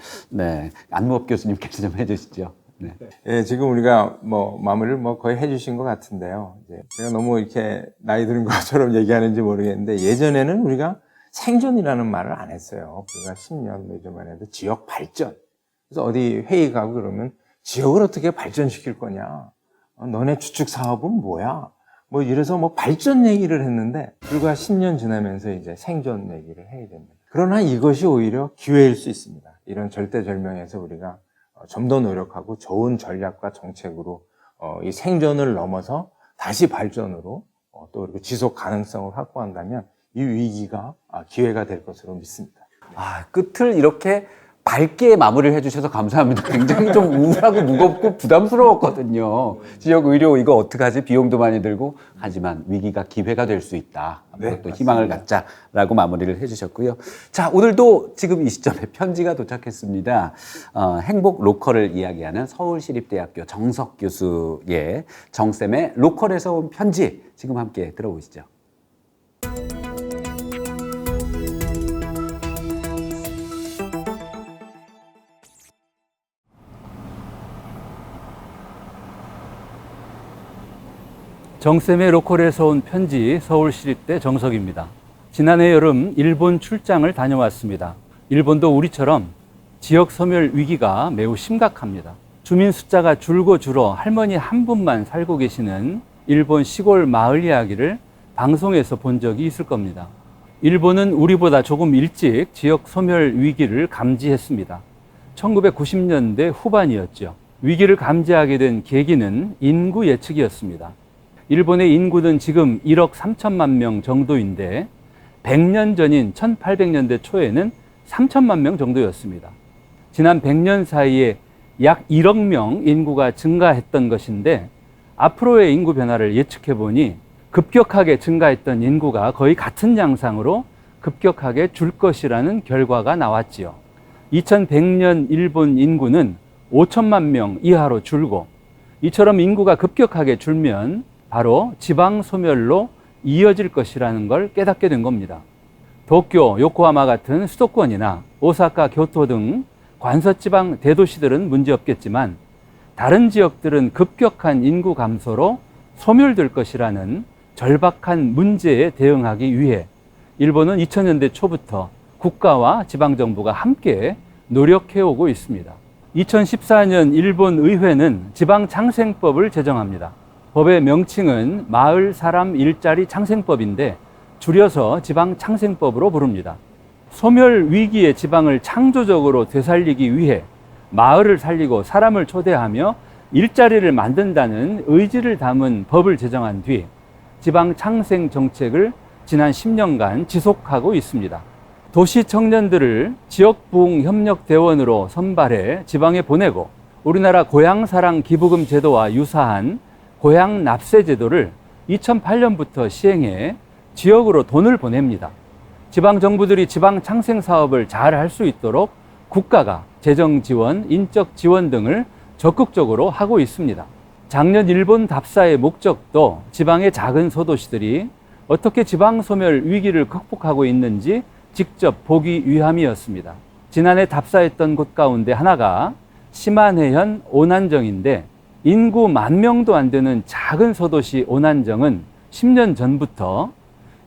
안무업 교수님께서 좀 해주시죠. 네. 예, 지금 우리가 마무리를 거의 해주신 것 같은데요. 이제 제가 너무 이렇게 나이 든 것처럼 얘기하는지 모르겠는데, 예전에는 우리가 생존이라는 말을 안 했어요. 불과 10년 전만 해도 지역 발전. 그래서 어디 회의 가고 그러면 지역을 어떻게 발전시킬 거냐? 너네 주축 사업은 뭐야? 이래서 발전 얘기를 했는데, 불과 10년 지나면서 이제 생존 얘기를 해야 됩니다. 그러나 이것이 오히려 기회일 수 있습니다. 이런 절대절명에서 우리가 좀 더 노력하고 좋은 전략과 정책으로 이 생존을 넘어서 다시 발전으로 또 그리고 지속 가능성을 확보한다면 이 위기가 기회가 될 것으로 믿습니다. 끝을 이렇게 밝게 마무리를 해주셔서 감사합니다. 굉장히 좀 우울하고 무겁고 부담스러웠거든요. 지역 의료 이거 어떡하지? 비용도 많이 들고. 하지만 위기가 기회가 될 수 있다. 네, 또 희망을 갖자라고 마무리를 해주셨고요. 자, 오늘도 지금 이 시점에 편지가 도착했습니다. 행복 로컬을 이야기하는 서울시립대학교 정석 교수의 정쌤의 로컬에서 온 편지, 지금 함께 들어보시죠. 정쌤의 로컬에서 온 편지, 서울시립대 정석입니다. 지난해 여름 일본 출장을 다녀왔습니다. 일본도 우리처럼 지역 소멸 위기가 매우 심각합니다. 주민 숫자가 줄고 줄어 할머니 한 분만 살고 계시는 일본 시골 마을 이야기를 방송에서 본 적이 있을 겁니다. 일본은 우리보다 조금 일찍 지역 소멸 위기를 감지했습니다. 1990년대 후반이었죠. 위기를 감지하게 된 계기는 인구 예측이었습니다. 일본의 인구는 지금 1억 3천만 명 정도인데 100년 전인 1800년대 초에는 3천만 명 정도였습니다. 지난 100년 사이에 약 1억 명 인구가 증가했던 것인데, 앞으로의 인구 변화를 예측해 보니 급격하게 증가했던 인구가 거의 같은 양상으로 급격하게 줄 것이라는 결과가 나왔지요. 2100년 일본 인구는 5천만 명 이하로 줄고 이처럼 인구가 급격하게 줄면 바로 지방 소멸로 이어질 것이라는 걸 깨닫게 된 겁니다. 도쿄, 요코하마 같은 수도권이나 오사카, 교토 등 관서지방 대도시들은 문제없겠지만 다른 지역들은 급격한 인구 감소로 소멸될 것이라는 절박한 문제에 대응하기 위해 일본은 2000년대 초부터 국가와 지방정부가 함께 노력해오고 있습니다. 2014년 일본 의회는 지방창생법을 제정합니다. 법의 명칭은 마을 사람 일자리 창생법인데 줄여서 지방창생법으로 부릅니다. 소멸 위기의 지방을 창조적으로 되살리기 위해 마을을 살리고 사람을 초대하며 일자리를 만든다는 의지를 담은 법을 제정한 뒤 지방창생 정책을 지난 10년간 지속하고 있습니다. 도시 청년들을 지역부흥협력대원으로 선발해 지방에 보내고 우리나라 고향사랑 기부금 제도와 유사한 고향납세 제도를 2008년부터 시행해 지역으로 돈을 보냅니다. 지방정부들이 지방창생 사업을 잘 할 수 있도록 국가가 재정 지원, 인적 지원 등을 적극적으로 하고 있습니다. 작년 일본 답사의 목적도 지방의 작은 소도시들이 어떻게 지방 소멸 위기를 극복하고 있는지 직접 보기 위함이었습니다. 지난해 답사했던 곳 가운데 하나가 시마네현 오난정인데 인구 10,000명도 안 되는 작은 소도시 오난정은 10년 전부터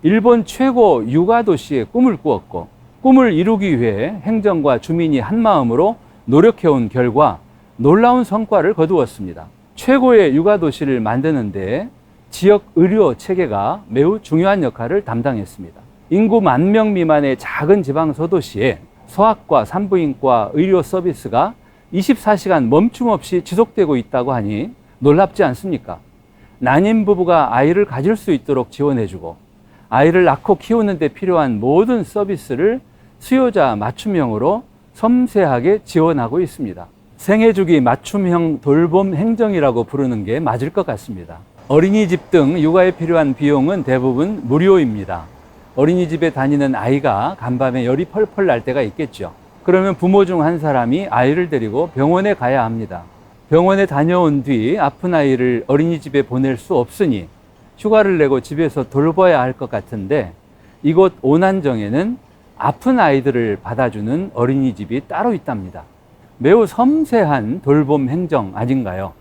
일본 최고 육아 도시의 꿈을 꾸었고 꿈을 이루기 위해 행정과 주민이 한마음으로 노력해온 결과 놀라운 성과를 거두었습니다. 최고의 육아 도시를 만드는데 지역 의료 체계가 매우 중요한 역할을 담당했습니다. 인구 10,000명 미만의 작은 지방 소도시에 소아과, 산부인과 의료 서비스가 24시간 멈춤 없이 지속되고 있다고 하니 놀랍지 않습니까? 난임 부부가 아이를 가질 수 있도록 지원해주고 아이를 낳고 키우는 데 필요한 모든 서비스를 수요자 맞춤형으로 섬세하게 지원하고 있습니다. 생애주기 맞춤형 돌봄 행정이라고 부르는 게 맞을 것 같습니다. 어린이집 등 육아에 필요한 비용은 대부분 무료입니다. 어린이집에 다니는 아이가 간밤에 열이 펄펄 날 때가 있겠죠. 그러면 부모 중 한 사람이 아이를 데리고 병원에 가야 합니다. 병원에 다녀온 뒤 아픈 아이를 어린이집에 보낼 수 없으니 휴가를 내고 집에서 돌봐야 할 것 같은데 이곳 오난정에는 아픈 아이들을 받아주는 어린이집이 따로 있답니다. 매우 섬세한 돌봄 행정 아닌가요?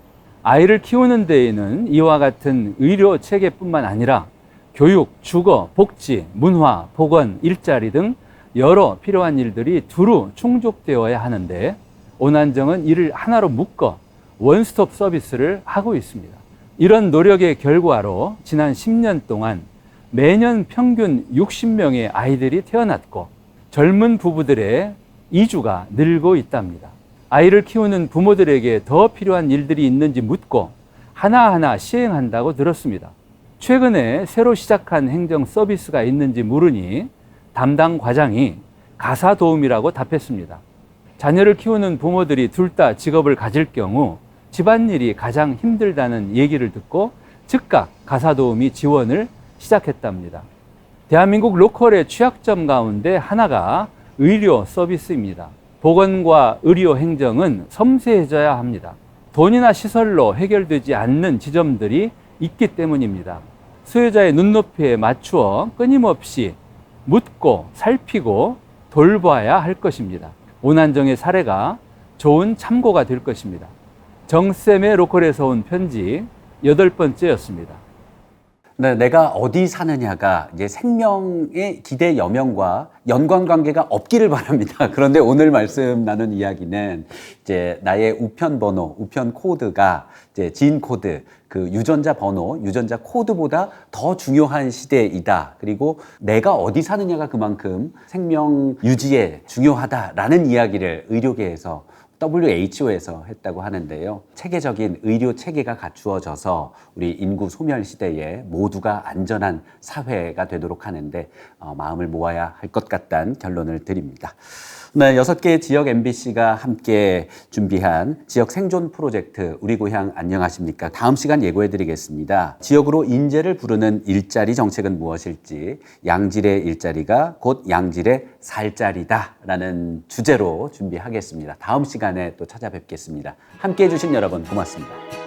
아이를 키우는 데에는 이와 같은 의료 체계뿐만 아니라 교육, 주거, 복지, 문화, 보건, 일자리 등 여러 필요한 일들이 두루 충족되어야 하는데 오난정은 이를 하나로 묶어 원스톱 서비스를 하고 있습니다. 이런 노력의 결과로 지난 10년 동안 매년 평균 60명의 아이들이 태어났고 젊은 부부들의 이주가 늘고 있답니다. 아이를 키우는 부모들에게 더 필요한 일들이 있는지 묻고 하나하나 시행한다고 들었습니다. 최근에 새로 시작한 행정 서비스가 있는지 물으니 담당 과장이 가사도우미라고 답했습니다. 자녀를 키우는 부모들이 둘 다 직업을 가질 경우 집안일이 가장 힘들다는 얘기를 듣고 즉각 가사도우미 지원을 시작했답니다. 대한민국 로컬의 취약점 가운데 하나가 의료 서비스입니다. 보건과 의료 행정은 섬세해져야 합니다. 돈이나 시설로 해결되지 않는 지점들이 있기 때문입니다. 수요자의 눈높이에 맞추어 끊임없이 묻고 살피고 돌봐야 할 것입니다. 오난정의 사례가 좋은 참고가 될 것입니다. 정쌤의 로컬에서 온 편지 8번째였습니다. 네, 내가 어디 사느냐가 이제 생명의 기대 여명과 연관관계가 없기를 바랍니다. 그런데 오늘 말씀 나눈 이야기는 이제 나의 우편 번호, 우편 코드가 이제 진 코드, 그 유전자 번호, 유전자 코드보다 더 중요한 시대이다. 그리고 내가 어디 사느냐가 그만큼 생명 유지에 중요하다라는 이야기를 의료계에서 WHO에서 했다고 하는데요. 체계적인 의료 체계가 갖추어져서 우리 인구 소멸 시대에 모두가 안전한 사회가 되도록 하는데 마음을 모아야 할 것 같다는 결론을 드립니다. 네, 6개의 지역 MBC가 함께 준비한 지역 생존 프로젝트 우리 고향 안녕하십니까? 다음 시간 예고해드리겠습니다. 지역으로 인재를 부르는 일자리 정책은 무엇일지, 양질의 일자리가 곧 양질의 살자리다라는 주제로 준비하겠습니다. 다음 시간에 또 찾아뵙겠습니다. 함께해 주신 여러분 고맙습니다.